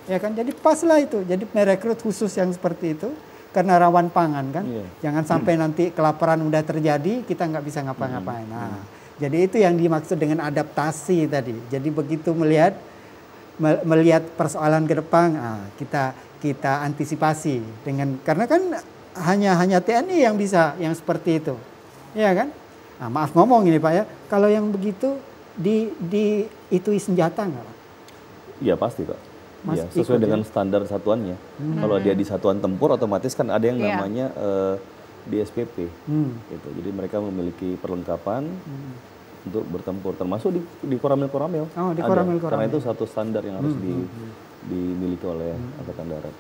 Ya kan, jadi pas lah itu. Jadi merekrut khusus yang seperti itu karena rawan pangan kan. Jangan sampai nanti kelaparan udah terjadi, kita nggak bisa ngapa-ngapain. Nah, jadi itu yang dimaksud dengan adaptasi tadi. Jadi begitu melihat persoalan ke depan, kita antisipasi dengan, karena kan hanya TNI yang bisa yang seperti itu, ya kan? Nah, maaf ngomong ini Pak ya, kalau yang begitu itu senjata nggak Pak? Iya pasti Pak. Ya, sesuai dengan standar satuannya. Kalau dia di satuan tempur, otomatis kan ada yang namanya DSPP. Gitu. Jadi mereka memiliki perlengkapan untuk bertempur, termasuk di Koramil. Oh, di Koramil. Karena itu satu standar yang harus dimiliki oleh Angkatan Darat.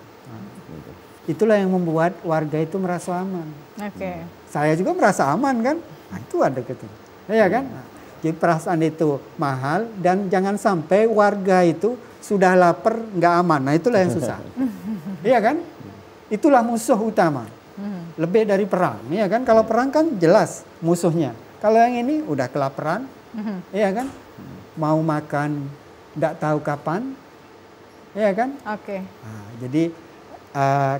Gitu. Itulah yang membuat warga itu merasa aman. Saya juga merasa aman kan. Nah, itu ada gitu. Ya kan? Nah, jadi perasaan itu mahal dan jangan sampai warga itu sudah lapar nggak aman. Nah, itulah yang susah. Iya kan? Itulah musuh utama. Lebih dari perang, ya kan? Kalau perang kan jelas musuhnya. Kalau yang ini udah kelaparan, ya kan? Mau makan nggak tahu kapan, ya kan? Nah, jadi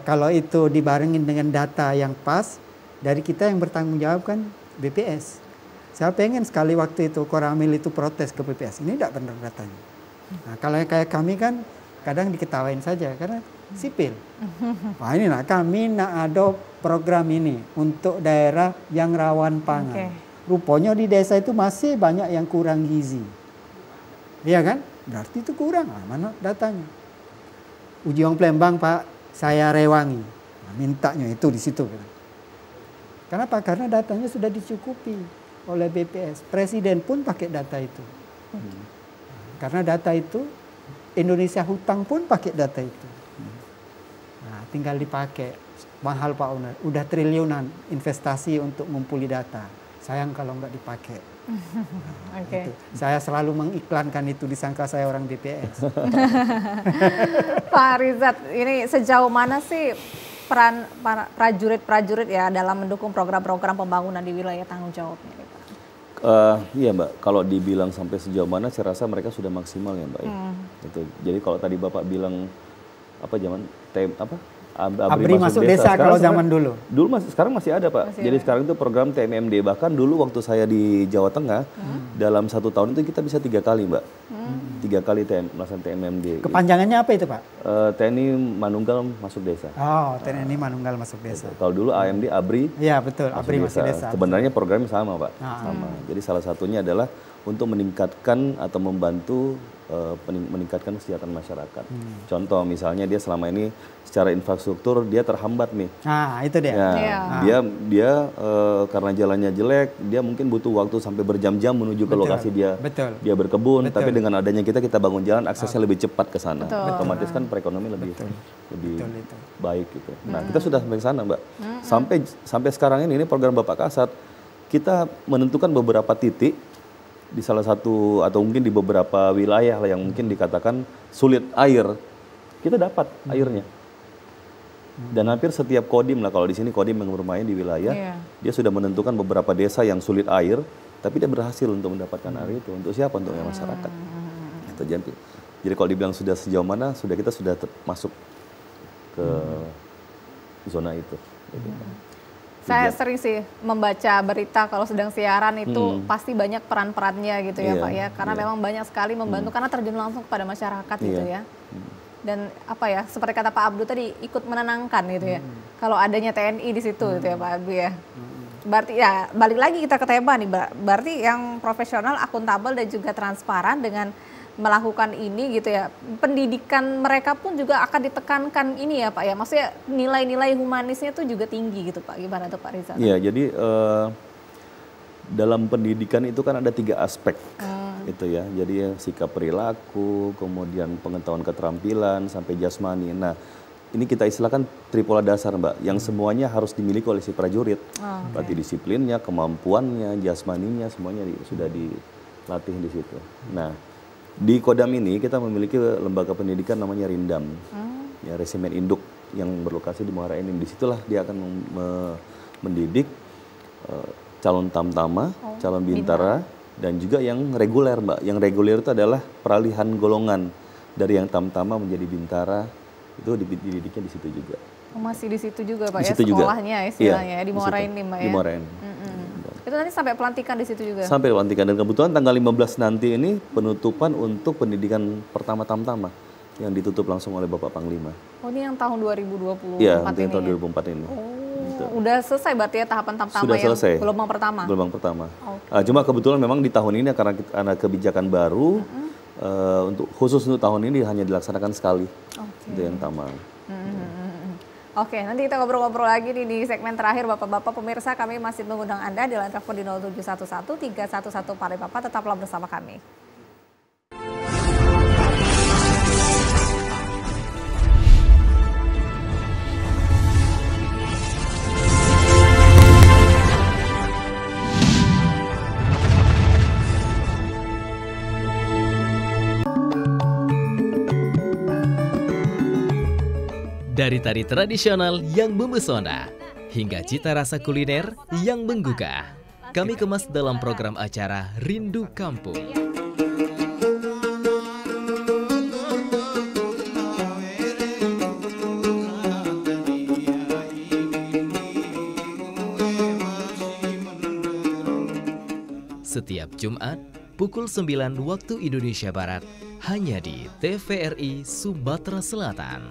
kalau itu dibarengin dengan data yang pas, dari kita yang bertanggung jawab kan BPS. Saya pengen sekali waktu itu Koramil itu protes ke BPS. Ini tidak benar datanya. Nah, kalau kayak kami kan kadang diketawain saja karena sipil. Wah ini kami ada program ini untuk daerah yang rawan pangan. Rupanya di desa itu masih banyak yang kurang gizi. Iya kan? Berarti itu kurang. Mana datanya? Ujung Plembang Pak, saya rewangi. Nah, mintanya itu di situ. Kenapa? Karena datanya sudah dicukupi oleh BPS. Presiden pun pakai data itu. Karena data itu, Indonesia Hutang pun pakai data itu. Nah, tinggal dipakai. Mahal Pak Owner. Udah triliunan investasi untuk ngumpuli data. Sayang kalau nggak dipakai. Nah, saya selalu mengiklankan itu, disangka saya orang BPS. Pak Rizat, ini sejauh mana sih peran prajurit-prajurit ya dalam mendukung program-program pembangunan di wilayah tanggung jawabnya? Iya Mbak, kalau dibilang sampai sejauh mana saya rasa mereka sudah maksimal ya Mbak. Gitu. Jadi kalau tadi Bapak bilang ABRI masuk desa kalau zaman dulu. Sekarang masih ada Pak. Jadi sekarang itu program TMMD. Bahkan dulu waktu saya di Jawa Tengah, dalam 1 tahun itu kita bisa 3 kali Mbak. 3 kali melaksanakan TMMD. Kepanjangannya apa itu Pak? TNI Manunggal masuk desa. Oh, TNI Manunggal masuk desa. Kalau dulu AMD, ABRI. Iya betul, ABRI masuk desa. Sebenarnya programnya sama Pak. Sama. Jadi salah satunya adalah untuk meningkatkan atau membantu meningkatkan kesejahteraan masyarakat. Contoh misalnya dia selama ini secara infrastruktur dia terhambat nih. Nah itu dia. Ya, dia karena jalannya jelek, dia mungkin butuh waktu sampai berjam-jam menuju ke lokasi dia. Dia berkebun, tapi dengan adanya kita bangun jalan, aksesnya lebih cepat ke sana. Otomatis kan perekonomian lebih baik gitu. Nah kita sudah sampai sana Mbak. Sampai sekarang ini program Bapak Kasat, kita menentukan beberapa titik di salah satu atau mungkin di beberapa wilayah yang mungkin dikatakan sulit air, kita dapat airnya. Dan hampir setiap kodim lah, kalau di sini kodim yang bermain di wilayah, dia sudah menentukan beberapa desa yang sulit air, tapi dia berhasil untuk mendapatkan air itu. Untuk siapa? Untuk masyarakat. Jadi kalau dibilang sudah sejauh mana, kita sudah masuk ke zona itu. Saya sering sih membaca berita kalau sedang siaran itu pasti banyak peran-perannya gitu ya Pak ya. Karena memang banyak sekali membantu karena terjun langsung kepada masyarakat gitu ya. Dan seperti kata Pak Abdul tadi, ikut menenangkan gitu ya. Kalau adanya TNI di situ gitu ya Pak Abdul ya. Berarti ya balik lagi kita ke tema nih, berarti yang profesional, akuntabel dan juga transparan dengan melakukan ini gitu ya. Pendidikan mereka pun juga akan ditekankan ini ya Pak ya. Maksudnya nilai-nilai humanisnya tuh juga tinggi gitu Pak. Gimana tuh Pak Rizal? Iya, jadi dalam pendidikan itu kan ada 3 aspek itu ya. Jadi sikap perilaku, kemudian pengetahuan keterampilan sampai jasmani. Nah, ini kita istilahkan tripola dasar Mbak, yang semuanya harus dimiliki oleh si prajurit. Berarti disiplinnya, kemampuannya, jasmaninya semuanya sudah dilatih di situ. Nah, di Kodam ini kita memiliki lembaga pendidikan namanya Rindam, ya Resimen Induk yang berlokasi di Muara Enim. Disitulah dia akan mendidik calon tamtama, calon bintara, dan juga yang reguler Mbak. Yang reguler itu adalah peralihan golongan dari yang tamtama menjadi bintara, itu dididiknya di situ juga. Masih di situ juga Pak ya, sekolahnya istilahnya di Muara Enim Mbak ya? Di Muara Enim. Itu nanti sampai pelantikan di situ juga? Sampai pelantikan, dan kebetulan tanggal 15 nanti ini penutupan untuk pendidikan pertama tamtama yang ditutup langsung oleh Bapak Panglima. Oh ini yang tahun 2024 ya, ini? Iya, tahun 2024 ini. Gitu. Udah selesai berarti ya tahapan tamtama yang gelombang pertama? Gelombang pertama. Cuma kebetulan memang di tahun ini karena kebijakan baru, khusus untuk tahun ini hanya dilaksanakan sekali. Itu yang tamang. Oke, nanti kita ngobrol-ngobrol lagi nih di segmen terakhir Bapak-Bapak. Pemirsa, kami masih mengundang Anda di line telepon di 0711-311-454. Tetaplah bersama kami. Dari tari tradisional yang memesona, hingga cita rasa kuliner yang menggugah, kami kemas dalam program acara Rindu Kampung. Setiap Jumat, pukul 9 waktu Indonesia Barat, hanya di TVRI Sumatera Selatan.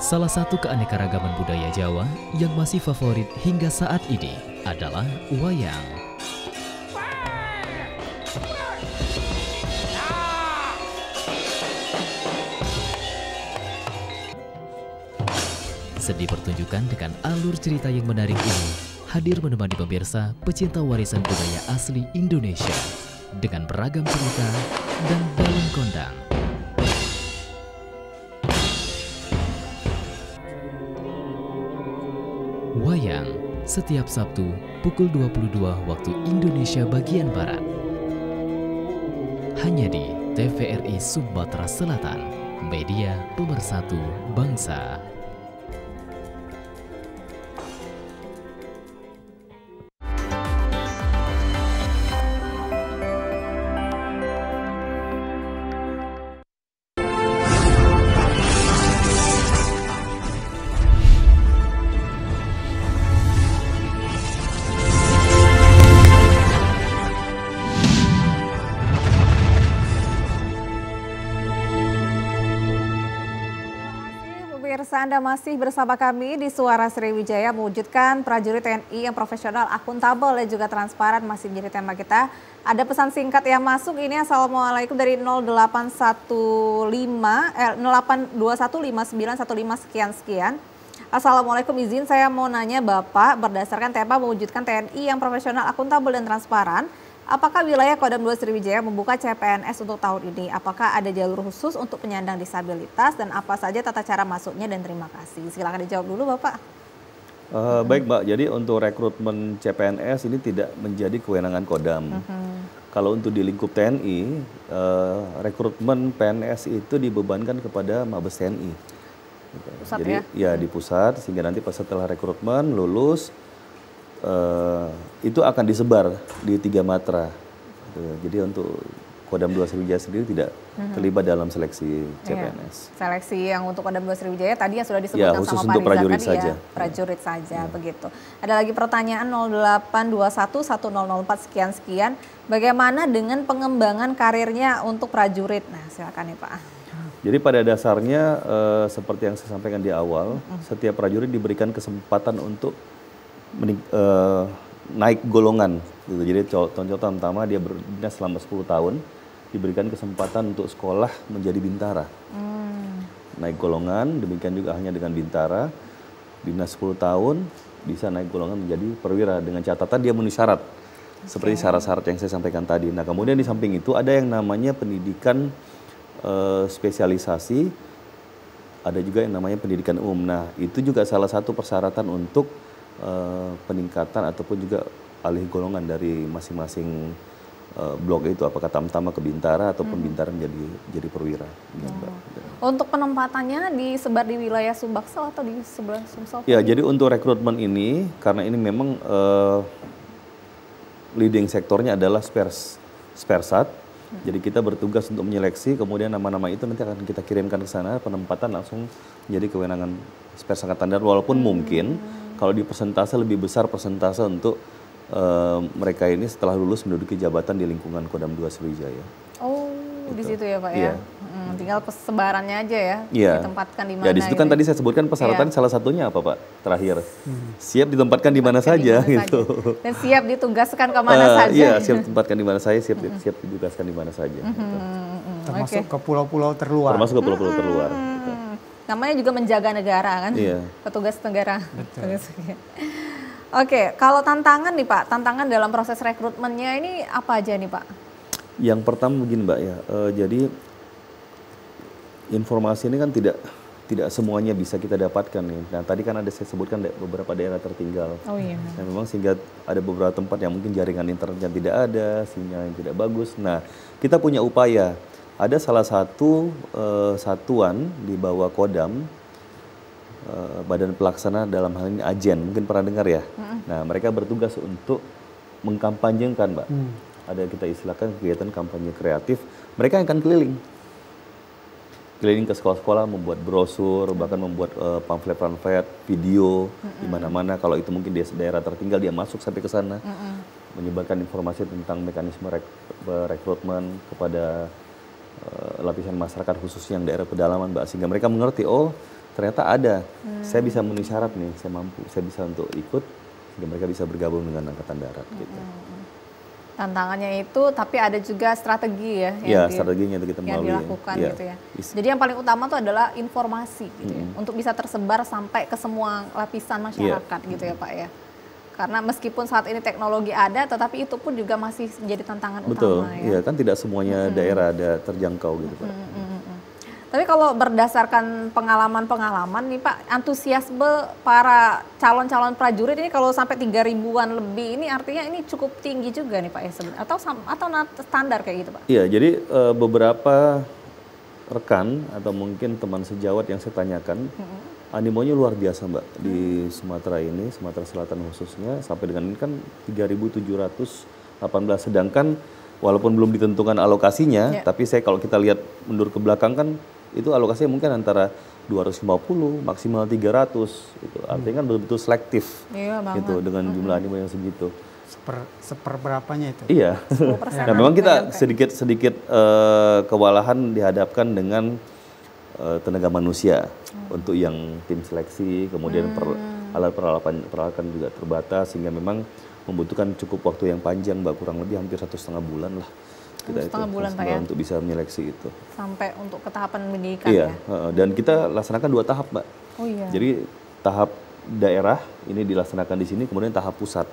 Salah satu keanekaragaman budaya Jawa yang masih favorit hingga saat ini adalah wayang. Seni pertunjukan dengan alur cerita yang menarik ini hadir menemani pemirsa pecinta warisan budaya asli Indonesia dengan beragam cerita dan balon kondang. Wayang setiap Sabtu pukul 22 waktu Indonesia bagian Barat. Hanya di TVRI Sumatera Selatan, media pemersatu bangsa. Anda masih bersama kami di Suara Sriwijaya mewujudkan prajurit TNI yang profesional, akuntabel dan juga transparan masih menjadi tema kita. Ada pesan singkat yang masuk ini. Assalamualaikum dari 08215915 sekian. Assalamualaikum, izin saya mau nanya Bapak, berdasarkan tema mewujudkan TNI yang profesional, akuntabel dan transparan, apakah wilayah Kodam 2 Sriwijaya membuka CPNS untuk tahun ini? Apakah ada jalur khusus untuk penyandang disabilitas dan apa saja tata cara masuknya, dan terima kasih. Silakan dijawab dulu Bapak. Baik Mbak, jadi untuk rekrutmen CPNS ini tidak menjadi kewenangan Kodam. Kalau untuk di lingkup TNI, rekrutmen PNS itu dibebankan kepada Mabes TNI. Pusat, jadi ya di pusat, sehingga nanti pas setelah rekrutmen lulus, itu akan disebar di 3 matra. Jadi untuk Kodam 2 Sriwijaya sendiri tidak terlibat dalam seleksi CPNS. Ya, seleksi yang untuk Kodam 2 Sriwijaya tadi yang sudah disebutkan khusus sama untuk Pak Riza prajurit tadi saja. Ya, prajurit saja begitu. Ada lagi pertanyaan 08211004 sekian. Bagaimana dengan pengembangan karirnya untuk prajurit? Nah, silakan ya Pak. Jadi pada dasarnya seperti yang saya sampaikan di awal, setiap prajurit diberikan kesempatan untuk naik golongan gitu. Jadi contoh pertama dia berdinas selama 10 tahun, diberikan kesempatan untuk sekolah menjadi bintara. Naik golongan, demikian juga hanya dengan bintara, dinas 10 tahun bisa naik golongan menjadi perwira dengan catatan dia memenuhi syarat. Seperti syarat-syarat yang saya sampaikan tadi. Nah, kemudian di samping itu ada yang namanya pendidikan spesialisasi, ada juga yang namanya pendidikan umum. Nah, itu juga salah satu persyaratan untuk peningkatan ataupun juga alih golongan dari masing-masing blok itu, apakah tamtama ke bintara ataupun bintara jadi perwira. Untuk penempatannya disebar di wilayah Sumbaksel atau di sebelah Sumsel? Ya, jadi untuk rekrutmen ini karena ini memang leading sektornya adalah Spersat. Jadi kita bertugas untuk menyeleksi, kemudian nama-nama itu nanti akan kita kirimkan ke sana, penempatan langsung menjadi kewenangan Spers Angkatan Darat, walaupun mungkin kalau di persentase lebih besar persentase untuk mereka ini setelah lulus menduduki jabatan di lingkungan Kodam 2 Sriwijaya. Oh, gitu. Di situ ya Pak ya? Tinggal sebarannya aja ya, ditempatkan di mana. Ya, di situ kan tadi saya sebutkan persyaratan salah satunya apa Pak? Terakhir, siap ditempatkan di mana saja gitu. Dan siap ditugaskan ke mana saja. Iya, siap ditempatkan di mana saja, siap ditugaskan di mana saja. Termasuk ke pulau-pulau terluar. Termasuk ke pulau-pulau terluar. Namanya juga menjaga negara kan, petugas negara. Oke, kalau tantangan nih Pak, tantangan dalam proses rekrutmennya ini apa aja nih Pak? Yang pertama begini Mbak ya, jadi informasi ini kan tidak semuanya bisa kita dapatkan nih. Nah tadi kan ada saya sebutkan beberapa daerah tertinggal. Oh iya. Nah, memang sehingga ada beberapa tempat yang mungkin jaringan internetnya tidak ada, sinyal yang tidak bagus. Nah kita punya upaya. Ada salah satu satuan di bawah Kodam, Badan Pelaksana dalam hal ini Ajen, mungkin pernah dengar ya. Nah mereka bertugas untuk mengkampanyekan Mbak. Ada kita istilahkan kegiatan kampanye kreatif. Mereka yang akan keliling. keliling ke sekolah-sekolah, membuat brosur, bahkan membuat pamflet-pamflet, video di mana-mana. Kalau itu mungkin di daerah tertinggal, dia masuk sampai ke sana, menyebarkan informasi tentang mekanisme rekrutmen kepada lapisan masyarakat khususnya yang daerah pedalaman, Mbak, sehingga mereka mengerti, oh ternyata ada, saya bisa memenuhi syarat nih, saya mampu, saya bisa untuk ikut, sehingga mereka bisa bergabung dengan Angkatan Darat gitu. Tantangannya itu, tapi ada juga strategi ya strateginya itu kita yang dilakukan gitu ya. Jadi yang paling utama itu adalah informasi gitu ya, untuk bisa tersebar sampai ke semua lapisan masyarakat gitu ya Pak ya. Karena meskipun saat ini teknologi ada, tetapi itu pun juga masih menjadi tantangan utama ya. Iya kan tidak semuanya daerah ada terjangkau gitu Pak. Tapi kalau berdasarkan pengalaman-pengalaman nih Pak, antusiasme para calon-calon prajurit ini kalau sampai 3.000-an lebih ini artinya ini cukup tinggi juga nih Pak ya sebenarnya, atau standar kayak gitu Pak? Iya, jadi beberapa rekan atau mungkin teman sejawat yang saya tanyakan, animonya luar biasa Mbak di Sumatera ini, Sumatera Selatan khususnya, sampai dengan ini kan 3.718, sedangkan walaupun belum ditentukan alokasinya, tapi kalau kita lihat mundur ke belakang kan itu alokasinya mungkin antara 250 maksimal 300 gitu. Artinya kan betul-betul selektif gitu dengan jumlah animo yang segitu. Seperberapanya itu? Iya. Nah, memang kita sedikit kewalahan dihadapkan dengan tenaga manusia untuk yang tim seleksi, kemudian alat peralatan juga terbatas, sehingga memang membutuhkan cukup waktu yang panjang Mbak, kurang lebih hampir 1,5 bulan lah. Setengah bulan Pak ya? Untuk bisa menyeleksi itu. Sampai untuk ke tahapan pendidikan ya? Iya, dan kita laksanakan 2 tahap Mbak. Oh iya. Jadi tahap daerah ini dilaksanakan di sini, kemudian tahap pusat.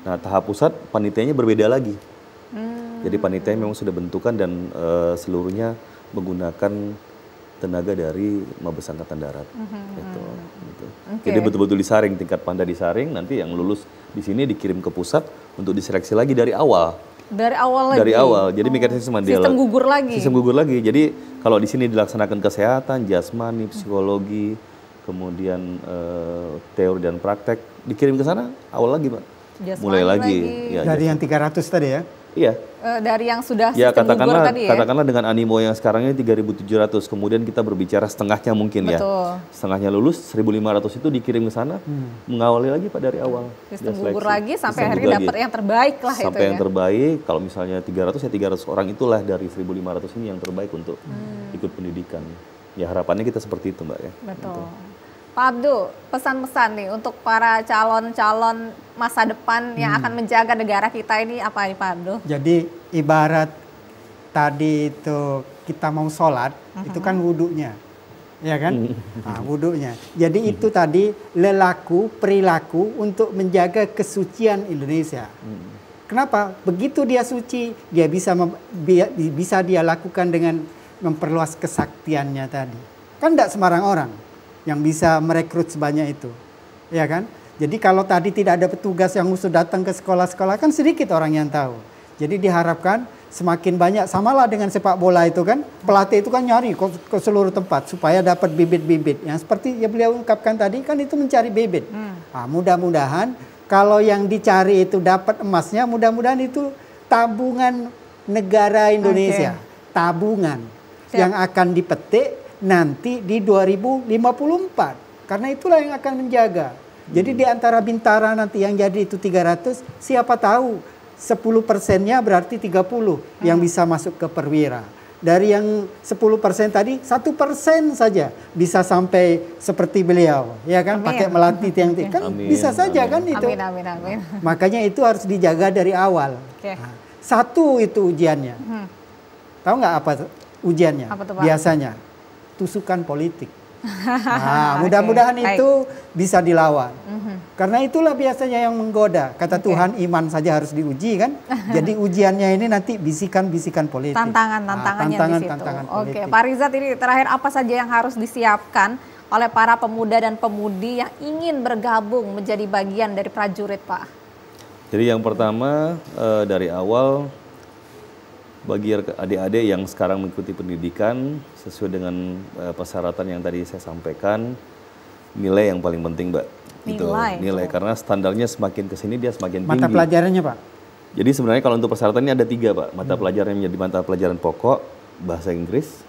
Nah tahap pusat panitianya berbeda lagi. Jadi panitia memang sudah bentukan dan seluruhnya menggunakan tenaga dari Mabes Angkatan Darat. Gitu. Jadi betul-betul disaring, tingkat panda disaring, nanti yang lulus di sini dikirim ke pusat untuk diseleksi lagi dari awal. Dari awal lagi? Dari awal, jadi mekanisme sistem gugur lagi? Sistem gugur lagi, jadi kalau di sini dilaksanakan kesehatan, jasmani, psikologi, kemudian teori dan praktek, dikirim ke sana awal lagi Pak. Mulai lagi. Ya, dari yang 300 tadi ya? Iya. Dari yang sudah sistem gugur tadi ya? Katakanlah dengan animo yang sekarang ini 3.700, kemudian kita berbicara setengahnya mungkin. Betul. Ya. Setengahnya lulus, 1.500 itu dikirim ke sana, mengawali lagi Pak dari awal. Sistem gugur lagi sampai akhirnya dapat yang terbaik lah itu ya? Sampai yang terbaik, kalau misalnya 300 ya 300 orang itulah dari 1.500 ini yang terbaik untuk ikut pendidikan. Ya harapannya kita seperti itu Mbak ya. Betul. Gitu. Pak Abdul, pesan-pesan nih untuk para calon-calon masa depan yang akan menjaga negara kita ini apa nih Pak Abdul? Jadi ibarat tadi itu kita mau sholat, itu kan wudhunya, ya kan? Nah, wudhunya. Jadi itu tadi perilaku untuk menjaga kesucian Indonesia. Kenapa? Begitu dia suci, dia bisa dia lakukan dengan memperluas kesaktiannya tadi. Kan tidak sembarang orang yang bisa merekrut sebanyak itu, ya kan? Jadi kalau tadi tidak ada petugas yang khusus datang ke sekolah-sekolah, kan sedikit orang yang tahu. Jadi diharapkan semakin banyak, samalah dengan sepak bola itu kan, pelatih itu kan nyari ke seluruh tempat supaya dapat bibit-bibit. Yang seperti yang beliau ungkapkan tadi kan itu mencari bibit. Nah, mudah-mudahan kalau yang dicari itu dapat emasnya, mudah-mudahan itu tabungan negara Indonesia, tabungan yang akan dipetik nanti di 2054, karena itulah yang akan menjaga. Jadi di antara bintara nanti yang jadi itu 300, siapa tahu 10%-nya berarti 30 yang bisa masuk ke perwira. Dari yang 10% tadi, 1% saja bisa sampai seperti beliau, ya kan? Pakai melatih tiang-tiang, kan bisa saja kan itu. Amin. Makanya itu harus dijaga dari awal. Nah, satu itu ujiannya. Tahu nggak apa ujiannya? Apa tuh, Pak? Biasanya tusukan politik. Nah, mudah-mudahan itu bisa dilawan. Karena itulah biasanya yang menggoda. Kata Tuhan, iman saja harus diuji kan. Jadi ujiannya ini nanti bisikan-bisikan politik. Tantangannya di situ. Oke, Pak Rizat, ini terakhir apa saja yang harus disiapkan oleh para pemuda dan pemudi yang ingin bergabung menjadi bagian dari prajurit, Pak? Jadi yang pertama dari awal, bagi adik-adik yang sekarang mengikuti pendidikan sesuai dengan persyaratan yang tadi saya sampaikan, nilai yang paling penting Mbak. Nilai karena standarnya semakin kesini dia semakin tinggi. Mata pelajarannya Pak? Jadi sebenarnya kalau untuk persyaratan ini ada 3 Pak. Mata pelajaran yang menjadi mata pelajaran pokok, bahasa Inggris,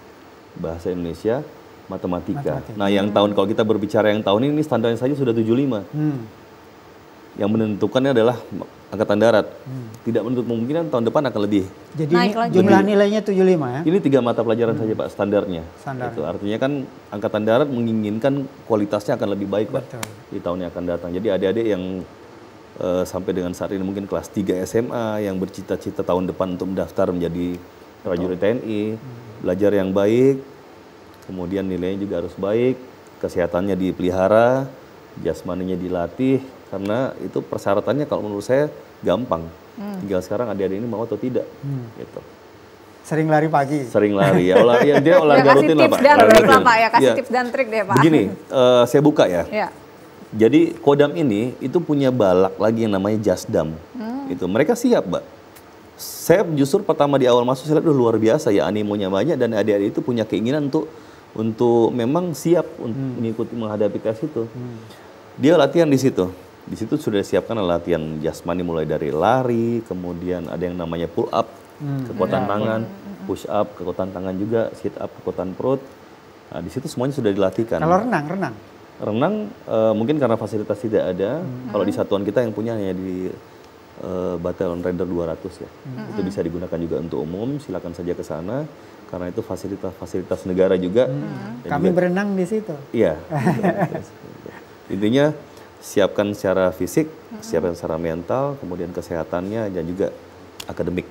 bahasa Indonesia, matematika. Nah, yang tahun kalau kita berbicara yang tahun ini standarnya saja sudah 75. Yang menentukannya adalah Angkatan Darat. Tidak menutup kemungkinan tahun depan akan lebih. Jadi jumlah nilainya 75 ya? Ini 3 mata pelajaran saja Pak standarnya. Itu artinya kan Angkatan Darat menginginkan kualitasnya akan lebih baik Pak di tahun yang akan datang. Jadi adik-adik yang sampai dengan saat ini mungkin kelas 3 SMA yang bercita-cita tahun depan untuk mendaftar menjadi prajurit TNI, belajar yang baik, kemudian nilainya juga harus baik, kesehatannya dipelihara, jasmaninya dilatih, karena itu persyaratannya kalau menurut saya gampang. Tinggal sekarang adik-adik ini mau atau tidak. Gitu. Sering lari pagi. Sering lari ya, dia olahraga rutin lah Pak. Kasih tips dan trik deh Pak. Begini, saya buka ya. Jadi Kodam ini itu punya balak lagi yang namanya Jasdam. Itu mereka siap, Mbak. Saya justru pertama di awal masuk saya lihat luar biasa ya, animonya banyak dan adik-adik itu punya keinginan untuk memang siap untuk mengikuti menghadapi tes itu. Dia latihan di situ. Di situ sudah disiapkan latihan jasmani mulai dari lari, kemudian ada yang namanya pull up, kekuatan tangan, push up, kekuatan tangan juga, sit up, kekuatan perut. Nah, di situ semuanya sudah dilatihkan. Kalau renang? Renang mungkin karena fasilitas tidak ada. Kalau di satuan kita yang punya hanya di Batalion Raider 200 ya. Itu bisa digunakan juga untuk umum, silakan saja ke sana. Karena itu fasilitas negara juga. Kami juga, berenang di situ. Iya. Intinya siapkan secara fisik, siapkan secara mental, kemudian kesehatannya dan juga akademik.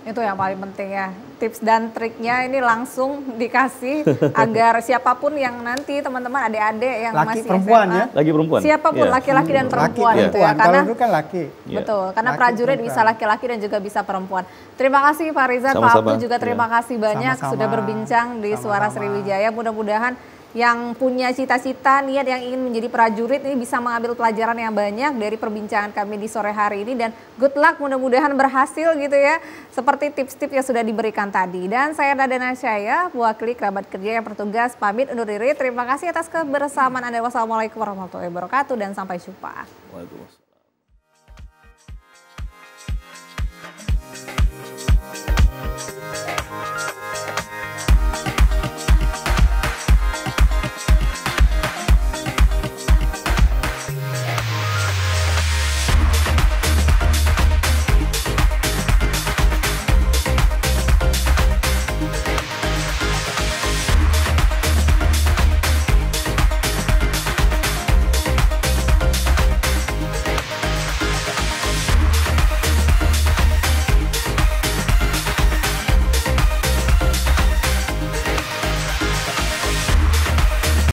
Itu yang paling penting ya. Tips dan triknya ini langsung dikasih agar siapapun yang nanti teman-teman adik-adik yang masih perempuan SMA, ya? Lagi perempuan. Siapapun laki-laki dan perempuan gitu ya. Karena kalau itu kan laki. Betul, karena prajurit bisa laki-laki dan juga bisa perempuan. Terima kasih Pak Rizal, Pak Abdul juga terima kasih banyak sudah berbincang di Suara Sriwijaya. Mudah-mudahan yang punya cita-cita, niat yang ingin menjadi prajurit ini bisa mengambil pelajaran yang banyak dari perbincangan kami di sore hari ini. Dan good luck, mudah-mudahan berhasil gitu ya. Seperti tips-tips yang sudah diberikan tadi. Dan saya Nadana Syaya, mewakili kerabat kerja yang bertugas, pamit undur diri. Terima kasih atas kebersamaan Anda. Wassalamualaikum warahmatullahi wabarakatuh dan sampai jumpa. Waalaikumsalam.